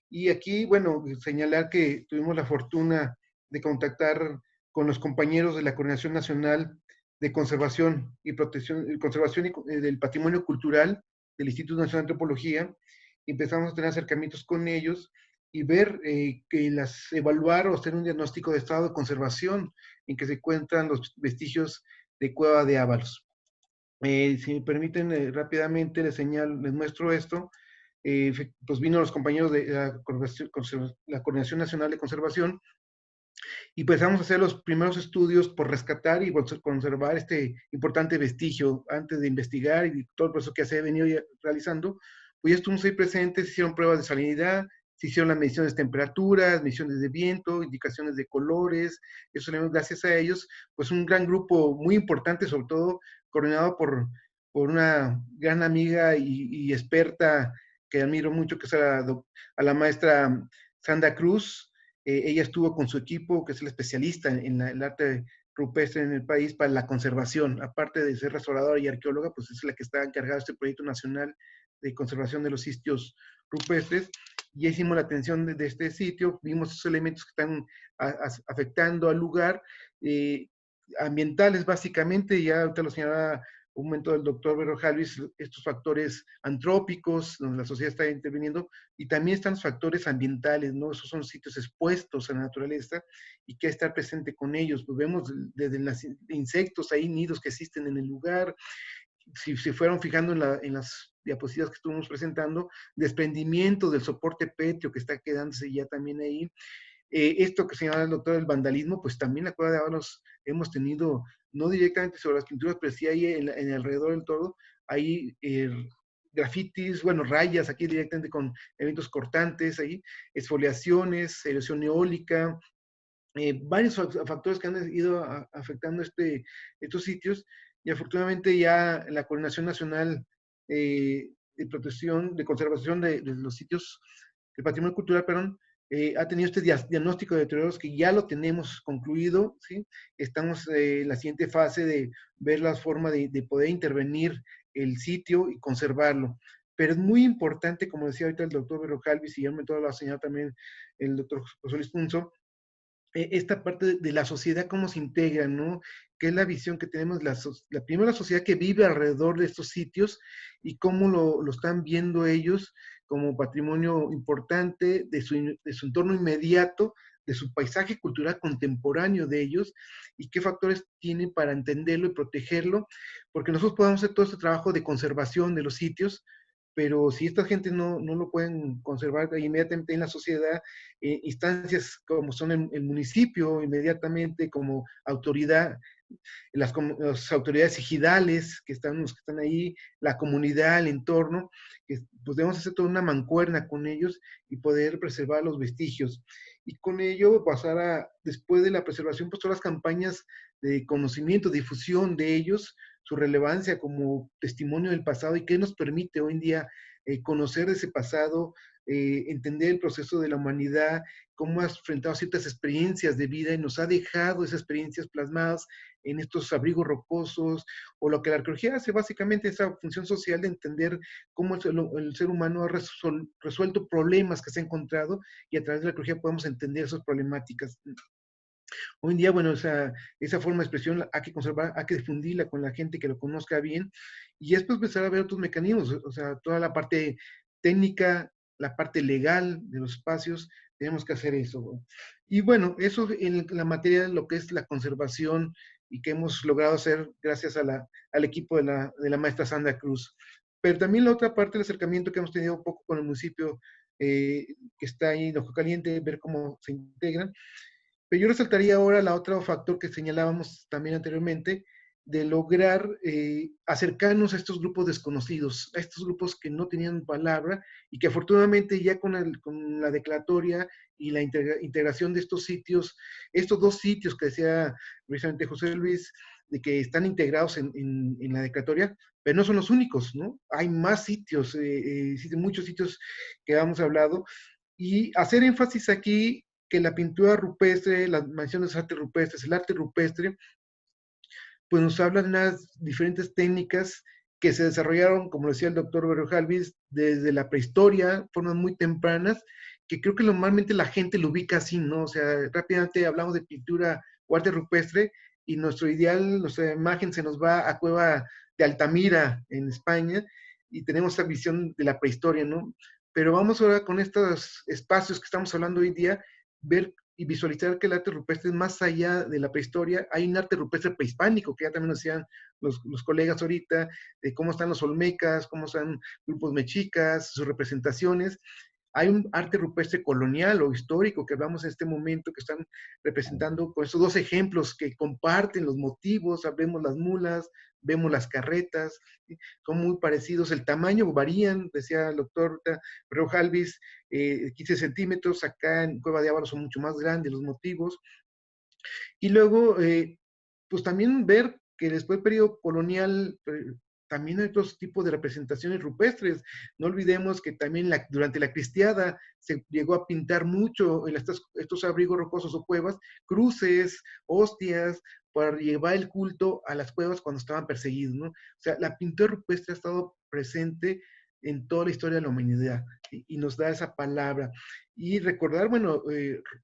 Y aquí, bueno, señalar que tuvimos la fortuna de contactar con los compañeros de la Coordinación Nacional de Conservación y Protección, del Patrimonio Cultural del Instituto Nacional de Antropología. Empezamos a tener acercamientos con ellos y ver, evaluar o hacer un diagnóstico de estado de conservación en que se encuentran los vestigios de Cueva de Ábalos. Si me permiten, rápidamente les muestro esto. Pues vino los compañeros de la Coordinación Nacional de Conservación y empezamos a hacer los primeros estudios por rescatar y conservar este importante vestigio antes de investigar, y todo el proceso que se ha venido realizando. Pues ya estuvimos ahí presentes, se hicieron pruebas de salinidad, se hicieron las mediciones de temperaturas, mediciones de viento, indicaciones de colores. Eso le damos gracias a ellos, pues un gran grupo muy importante, sobre todo coordinado por una gran amiga y experta que admiro mucho, que es a la maestra Sandra Cruz. Ella estuvo con su equipo, que es el especialista en el arte rupestre en el país para la conservación. Aparte de ser restauradora y arqueóloga, pues es la que está encargada de este proyecto nacional de conservación de los sitios rupestres. Ya hicimos la atención de este sitio, vimos esos elementos que están afectando al lugar, ambientales básicamente, ya ahorita lo señalaba un momento del doctor Berrojalvis, estos factores antrópicos, donde la sociedad está interviniendo, y también están los factores ambientales, ¿no? Esos son sitios expuestos a la naturaleza y que estar presente con ellos. Pues vemos desde los insectos, ahí nidos que existen en el lugar. Si se fueron fijando en las diapositivas que estuvimos presentando, desprendimiento del soporte pétreo que está quedándose ya también ahí. Esto que señala el doctor, el vandalismo, pues también la Cueva de Ábalos hemos tenido, no directamente sobre las pinturas, pero sí ahí en alrededor del todo, hay grafitis, bueno, rayas aquí directamente con eventos cortantes, ahí, exfoliaciones, erosión eólica, varios factores que han ido afectando estos sitios, y afortunadamente ya la Coordinación Nacional de Protección, de Conservación de los sitios, del patrimonio cultural, perdón, ha tenido este diagnóstico de deterioros que ya lo tenemos concluido, ¿sí? Estamos en la siguiente fase de ver la forma de poder intervenir el sitio y conservarlo. Pero es muy importante, como decía ahorita el doctor Berrojalvis, y ya me todo lo ha señalado también el doctor José Luis Punzo, esta parte de la sociedad, cómo se integra, ¿no? ¿Qué es la visión que tenemos? Primero, la sociedad que vive alrededor de estos sitios y cómo lo están viendo ellos como patrimonio importante de su entorno inmediato, de su paisaje cultural contemporáneo de ellos, y qué factores tienen para entenderlo y protegerlo, porque nosotros podemos hacer todo este trabajo de conservación de los sitios, pero si esta gente no lo pueden conservar inmediatamente en la sociedad, instancias como son el municipio, inmediatamente como autoridad, las autoridades ejidales que están ahí, la comunidad, el entorno, que pues debemos hacer toda una mancuerna con ellos y poder preservar los vestigios. Y con ello pasar después de la preservación, pues todas las campañas de conocimiento, difusión de ellos, su relevancia como testimonio del pasado y qué nos permite hoy en día conocer ese pasado, entender el proceso de la humanidad, cómo ha enfrentado ciertas experiencias de vida y nos ha dejado esas experiencias plasmadas en estos abrigos rocosos, o lo que la arqueología hace básicamente, esa función social de entender cómo el ser humano ha resuelto problemas que se ha encontrado, y a través de la arqueología podemos entender esas problemáticas. Hoy en día, bueno, esa forma de expresión hay que conservar, hay que difundirla con la gente que lo conozca bien, y después empezar a ver otros mecanismos, o sea, toda la parte técnica, la parte legal de los espacios, tenemos que hacer eso. Y bueno, eso en la materia de lo que es la conservación y que hemos logrado hacer gracias al equipo de la maestra Sandra Cruz. Pero también la otra parte del acercamiento que hemos tenido un poco con el municipio que está ahí en Ojo Caliente, ver cómo se integran. Pero yo resaltaría ahora el otro factor que señalábamos también anteriormente, de lograr acercarnos a estos grupos desconocidos, a estos grupos que no tenían palabra, y que afortunadamente ya con la declaratoria y la integración de estos sitios, estos dos sitios que decía precisamente José Luis, de que están integrados en la declaratoria, pero no son los únicos, ¿no? Hay más sitios, muchos sitios que hemos hablado, y hacer énfasis aquí que la pintura rupestre, las menciones de arte rupestre, el arte rupestre, pues nos hablan de unas diferentes técnicas que se desarrollaron, como decía el doctor Berrojalvis, desde la prehistoria, formas muy tempranas, que creo que normalmente la gente lo ubica así, ¿no? O sea, rápidamente hablamos de pintura o arte rupestre, y nuestro ideal, nuestra imagen se nos va a Cueva de Altamira, en España, y tenemos esa visión de la prehistoria, ¿no? pero vamos ahora con estos espacios que estamos hablando hoy día, ver y visualizar que el arte rupestre es más allá de la prehistoria. Hay un arte rupestre prehispánico, que ya también decían los colegas ahorita, de cómo están los olmecas, cómo están grupos mexicas, sus representaciones. Hay un arte rupestre colonial o histórico que hablamos en este momento, que están representando con estos dos ejemplos que comparten los motivos, vemos las mulas, vemos las carretas, ¿sí? Son muy parecidos, el tamaño varían, decía el doctor Reojalvis, 15 centímetros, acá en Cueva de Ábalos son mucho más grandes los motivos. Y luego, pues también ver que después del periodo colonial también hay otros tipos de representaciones rupestres. No olvidemos que también durante la cristiada se llegó a pintar mucho en estos abrigos rocosos o cuevas, cruces, hostias, para llevar el culto a las cuevas cuando estaban perseguidos, ¿no? O sea, la pintura rupestre ha estado presente en toda la historia de la humanidad y nos da esa palabra. Y recordar, bueno,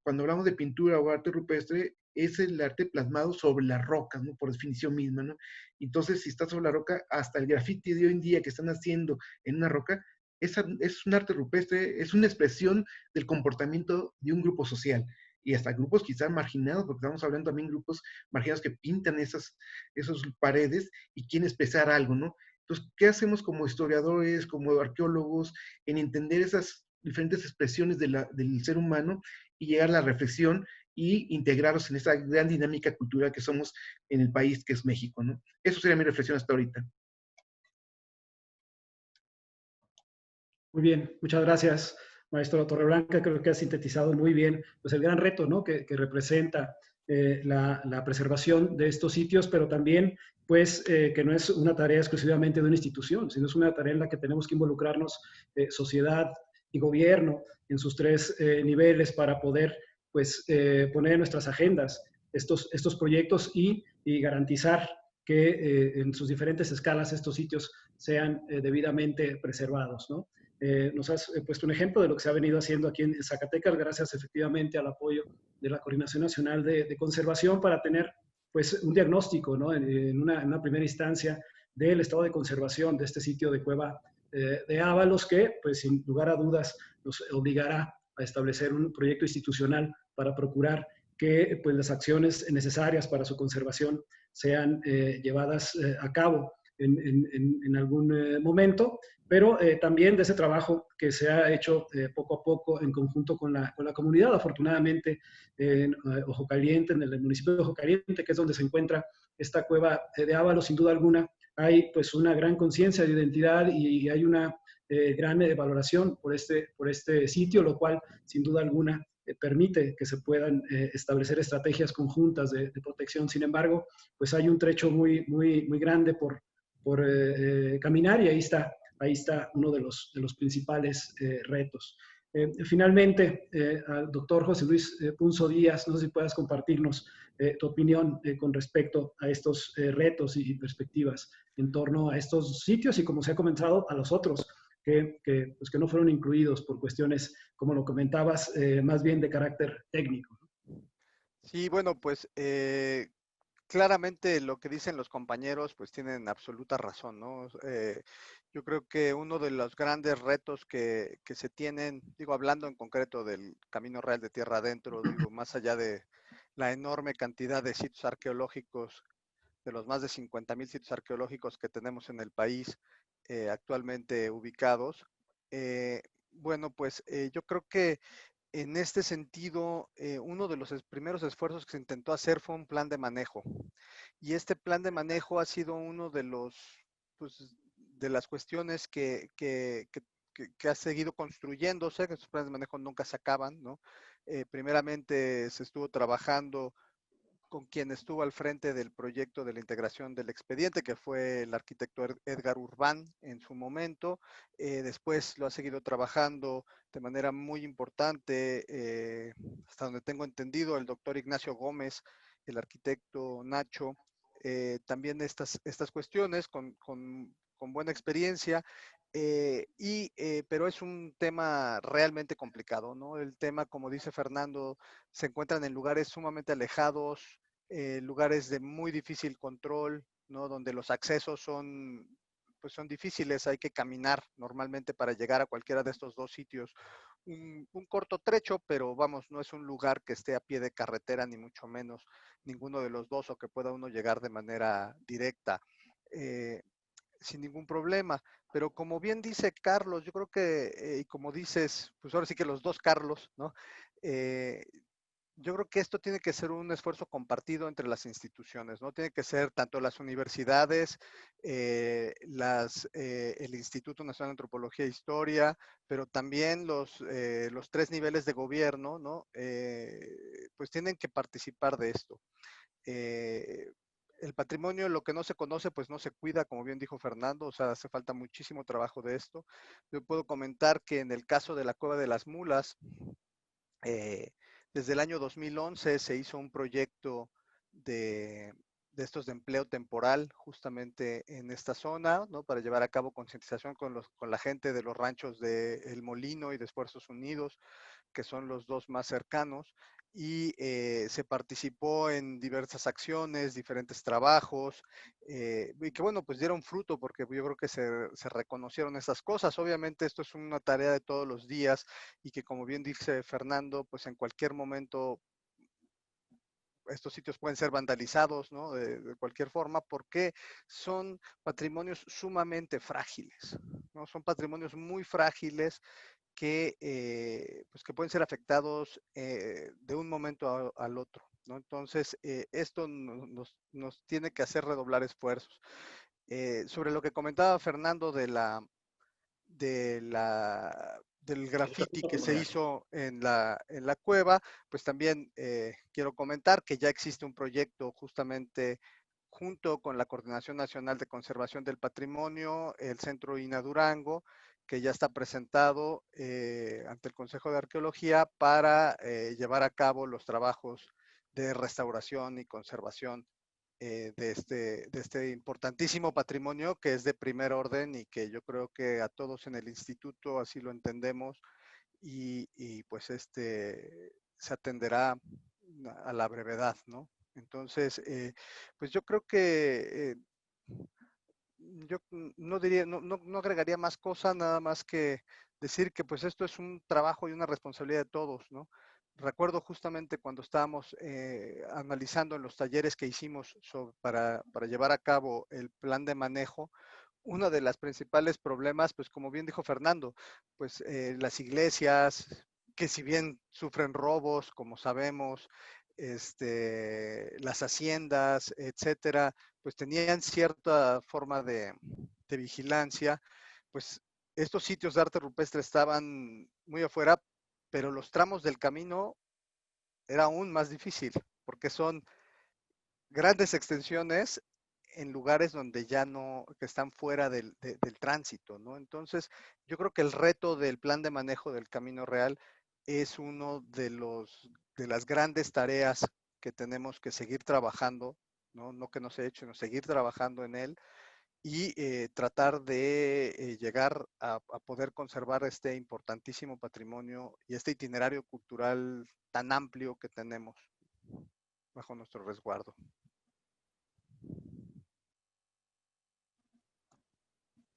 cuando hablamos de pintura o arte rupestre, es el arte plasmado sobre la roca, ¿no? Por definición misma, ¿no? Entonces, si está sobre la roca, hasta el grafiti de hoy en día que están haciendo en una roca, es un arte rupestre, es una expresión del comportamiento de un grupo social. Y hasta grupos quizás marginados, porque estamos hablando también de grupos marginados que pintan esas paredes y quieren expresar algo, ¿no? Entonces, ¿qué hacemos como historiadores, como arqueólogos, en entender esas diferentes expresiones del ser humano y llegar a la reflexión y integrarlos en esa gran dinámica cultural que somos en el país que es México, ¿no? Eso sería mi reflexión hasta ahorita. Muy bien, muchas gracias, maestro Torreblanca. Creo que ha sintetizado muy bien pues, el gran reto, ¿no? que representa la preservación de estos sitios, pero también pues que no es una tarea exclusivamente de una institución, sino es una tarea en la que tenemos que involucrarnos sociedad y gobierno en sus tres niveles para poder pues poner en nuestras agendas estos proyectos y garantizar que en sus diferentes escalas estos sitios sean debidamente preservados, ¿no? Nos has puesto un ejemplo de lo que se ha venido haciendo aquí en Zacatecas, gracias efectivamente al apoyo de la Coordinación Nacional de Conservación para tener pues, un diagnóstico, ¿no? en una primera instancia del estado de conservación de este sitio de Cueva de Ábalos, que pues, sin lugar a dudas nos obligará a establecer un proyecto institucional para procurar que pues, las acciones necesarias para su conservación sean llevadas a cabo en algún momento, pero también de ese trabajo que se ha hecho poco a poco en conjunto con la comunidad. Afortunadamente, en Ojo Caliente, en el municipio de Ojo Caliente, que es donde se encuentra esta cueva de Ábalos, sin duda alguna, hay pues una gran conciencia de identidad y hay una gran valoración por este sitio, lo cual sin duda alguna permite que se puedan establecer estrategias conjuntas de protección. Sin embargo, pues hay un trecho muy grande por caminar y ahí está uno de los principales retos. Finalmente, al doctor José Luis Punzo Díaz, no sé si puedas compartirnos tu opinión con respecto a estos retos y perspectivas en torno a estos sitios y, como se ha comenzado, a los otros pues que no fueron incluidos por cuestiones, como lo comentabas, más bien de carácter técnico. Sí, bueno, pues claramente lo que dicen los compañeros, pues tienen absoluta razón, ¿no? Yo creo que uno de los grandes retos que se tienen, digo, hablando en concreto del Camino Real de Tierra Adentro, digo, más allá de la enorme cantidad de sitios arqueológicos, de los más de 50,000 sitios arqueológicos que tenemos en el país actualmente ubicados, bueno, pues yo creo que en este sentido, uno de los primeros esfuerzos que se intentó hacer fue un plan de manejo. Y este plan de manejo ha sido uno de pues, de las cuestiones que ha seguido construyéndose, que esos planes de manejo nunca se acaban, ¿no? Primeramente se estuvo trabajando con quien estuvo al frente del proyecto de la integración del expediente, que fue el arquitecto Edgar Urbán en su momento. Después lo ha seguido trabajando de manera muy importante, hasta donde tengo entendido, el doctor Ignacio Gómez, el arquitecto Nacho. También estas cuestiones con buena experiencia. Pero es un tema realmente complicado, ¿no? El tema, como dice Fernando, se encuentran en lugares sumamente alejados, lugares de muy difícil control, ¿no? Donde los accesos son pues son difíciles, hay que caminar normalmente para llegar a cualquiera de estos dos sitios. Un corto trecho, pero vamos, no es un lugar que esté a pie de carretera, ni mucho menos ninguno de los dos, o que pueda uno llegar de manera directa. Sin ningún problema. Pero como bien dice Carlos, yo creo que, y como dices, pues ahora sí que los dos Carlos, ¿no? Yo creo que esto tiene que ser un esfuerzo compartido entre las instituciones, ¿no? Tiene que ser tanto las universidades, el Instituto Nacional de Antropología e Historia, pero también los 3 niveles de gobierno, ¿no? Pues tienen que participar de esto. El patrimonio, lo que no se conoce, pues no se cuida, como bien dijo Fernando, o sea, hace falta muchísimo trabajo de esto. Yo puedo comentar que en el caso de la Cueva de las Mulas, desde el año 2011 se hizo un proyecto de estos de empleo temporal justamente en esta zona, ¿no? Para llevar a cabo concientización con la gente de los ranchos de El Molino y de Esfuerzos Unidos, que son los dos más cercanos, y se participó en diversas acciones, diferentes trabajos, y que bueno, pues dieron fruto, porque yo creo que se reconocieron esas cosas. Obviamente esto es una tarea de todos los días, y que como bien dice Fernando, pues en cualquier momento estos sitios pueden ser vandalizados, ¿no? De cualquier forma, porque son patrimonios sumamente frágiles, ¿no? Son patrimonios muy frágiles pues que pueden ser afectados de un momento al otro, ¿no? Entonces, esto nos tiene que hacer redoblar esfuerzos. Sobre lo que comentaba Fernando del graffiti que se hizo en la cueva, pues también quiero comentar que ya existe un proyecto justamente junto con la Coordinación Nacional de Conservación del Patrimonio, el Centro INA Durango, que ya está presentado ante el Consejo de Arqueología para llevar a cabo los trabajos de restauración y conservación de este importantísimo patrimonio que es de primer orden, y que yo creo que a todos en el instituto así lo entendemos, y pues se atenderá a la brevedad, ¿no? Entonces, pues yo creo que yo no diría, no agregaría más cosa, nada más que decir que pues esto es un trabajo y una responsabilidad de todos, ¿no? Recuerdo justamente cuando estábamos analizando en los talleres que hicimos para llevar a cabo el plan de manejo, uno de los principales problemas, pues como bien dijo Fernando, pues las iglesias, que si bien sufren robos, como sabemos, las haciendas, etcétera, pues tenían cierta forma de vigilancia, pues estos sitios de arte rupestre estaban muy afuera, pero los tramos del camino era aún más difícil, porque son grandes extensiones en lugares donde ya no, que están fuera del tránsito, ¿no? Entonces, yo creo que el reto del plan de manejo del Camino Real es uno de las grandes tareas que tenemos que seguir trabajando, ¿no? No que no se ha hecho, sino seguir trabajando en él, y tratar de llegar a poder conservar este importantísimo patrimonio y este itinerario cultural tan amplio que tenemos bajo nuestro resguardo.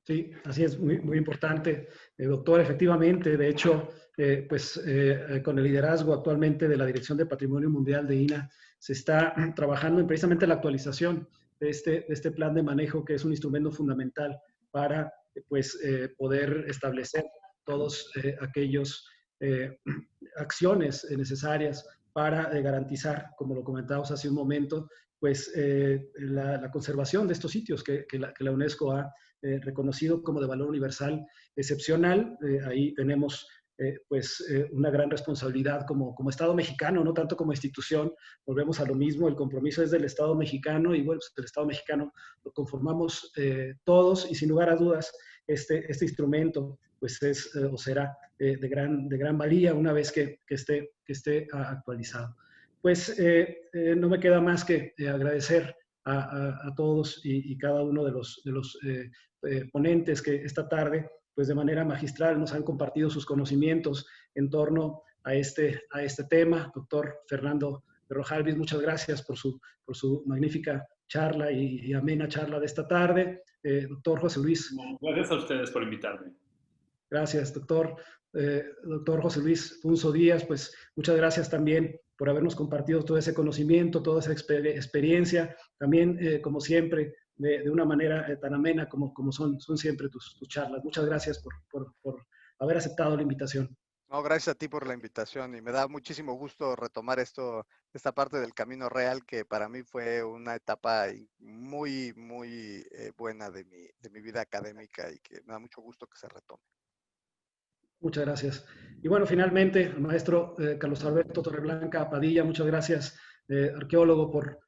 Sí, así es, muy, muy importante, doctor, efectivamente. De hecho, con el liderazgo actualmente de la Dirección de Patrimonio Mundial de INA, se está trabajando en precisamente la actualización de este plan de manejo, que es un instrumento fundamental para poder establecer todos aquellos acciones necesarias para garantizar, como lo comentábamos hace un momento, la conservación de estos sitios que la UNESCO ha reconocido como de valor universal excepcional. Ahí tenemos una gran responsabilidad como Estado mexicano, no tanto como institución. Volvemos a lo mismo, el compromiso es del Estado mexicano, y bueno, pues el Estado mexicano lo conformamos todos, y sin lugar a dudas este instrumento pues es o será de gran valía una vez que esté actualizado. Pues no me queda más que agradecer a todos y cada uno de los ponentes que esta tarde, pues de manera magistral, nos han compartido sus conocimientos en torno a este tema. Doctor Fernando Berrojalbiz, muchas gracias por su magnífica charla y amena charla de esta tarde. doctor José Luis. Gracias a ustedes por invitarme. Gracias, doctor. Doctor José Luis Punzo Díaz, pues muchas gracias también por habernos compartido todo ese conocimiento, toda esa experiencia, también, como siempre, de una manera tan amena como son siempre tus charlas. Muchas gracias por haber aceptado la invitación. No, gracias a ti por la invitación y me da muchísimo gusto retomar esta parte del Camino Real que para mí fue una etapa muy, muy buena de mi vida académica y que me da mucho gusto que se retome. Muchas gracias. Y bueno, finalmente, el maestro Carlos Alberto Torreblanca Padilla, muchas gracias, arqueólogo, por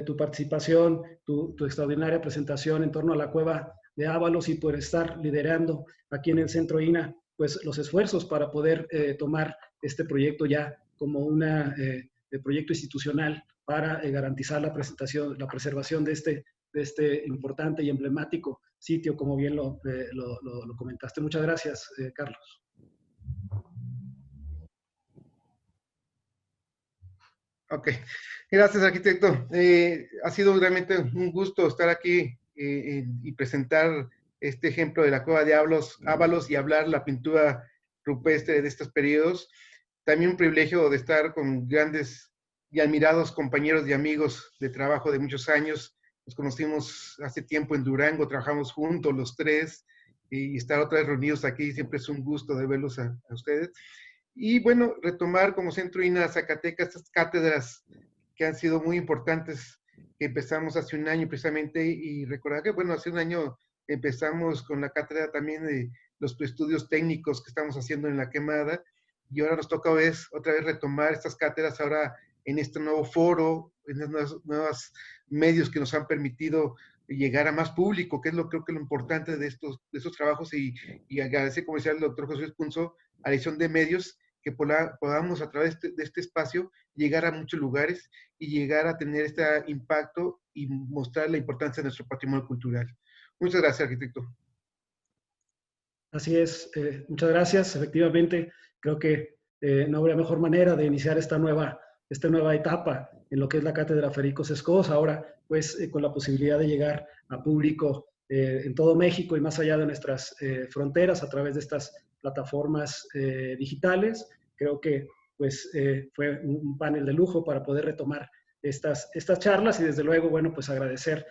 tu participación, tu extraordinaria presentación en torno a la cueva de Ábalos y por estar liderando aquí en el Centro INA pues, los esfuerzos para poder tomar este proyecto ya como un proyecto institucional para garantizar la preservación de este importante y emblemático sitio, como bien lo comentaste. Muchas gracias, Carlos. Ok, gracias, arquitecto. Ha sido realmente un gusto estar aquí y presentar este ejemplo de la cueva de Ábalos y hablar la pintura rupestre de estos periodos. También un privilegio de estar con grandes y admirados compañeros y amigos de trabajo de muchos años. Nos conocimos hace tiempo en Durango, trabajamos juntos los tres, y estar otra vez reunidos aquí siempre es un gusto de verlos a ustedes. Y bueno, retomar como Centro INA Zacatecas estas cátedras que han sido muy importantes, que empezamos hace un año precisamente, y recordar que, bueno, hace un año empezamos con la cátedra también de los estudios técnicos que estamos haciendo en La Quemada, y ahora nos toca otra vez retomar estas cátedras ahora en este nuevo foro, en estos nuevos medios que nos han permitido llegar a más público, que es creo que lo importante de estos trabajos, y agradecer, como decía el doctor José Luis Punzo, a la edición de medios, que podamos a través de este espacio llegar a muchos lugares y llegar a tener este impacto y mostrar la importancia de nuestro patrimonio cultural. Muchas gracias, arquitecto. Así es, muchas gracias. Efectivamente, creo que no habría mejor manera de iniciar esta nueva etapa en lo que es la Cátedra Federico Sescos, ahora pues con la posibilidad de llegar a público en todo México y más allá de nuestras fronteras a través de estas plataformas digitales. Creo que pues fue un panel de lujo para poder retomar estas charlas y desde luego, bueno, pues agradecer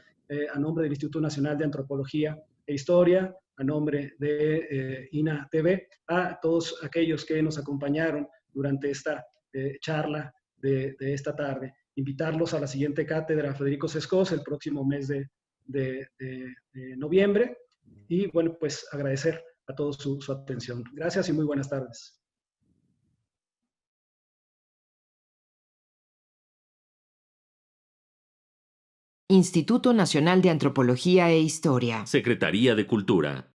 a nombre del Instituto Nacional de Antropología e Historia, a nombre de INA TV, a todos aquellos que nos acompañaron durante esta charla de esta tarde. Invitarlos a la siguiente cátedra Federico Sescos el próximo mes de noviembre y bueno, pues agradecer a todos su atención. Gracias y muy buenas tardes. Instituto Nacional de Antropología e Historia. Secretaría de Cultura.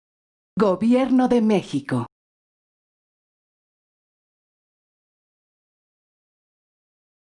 Gobierno de México.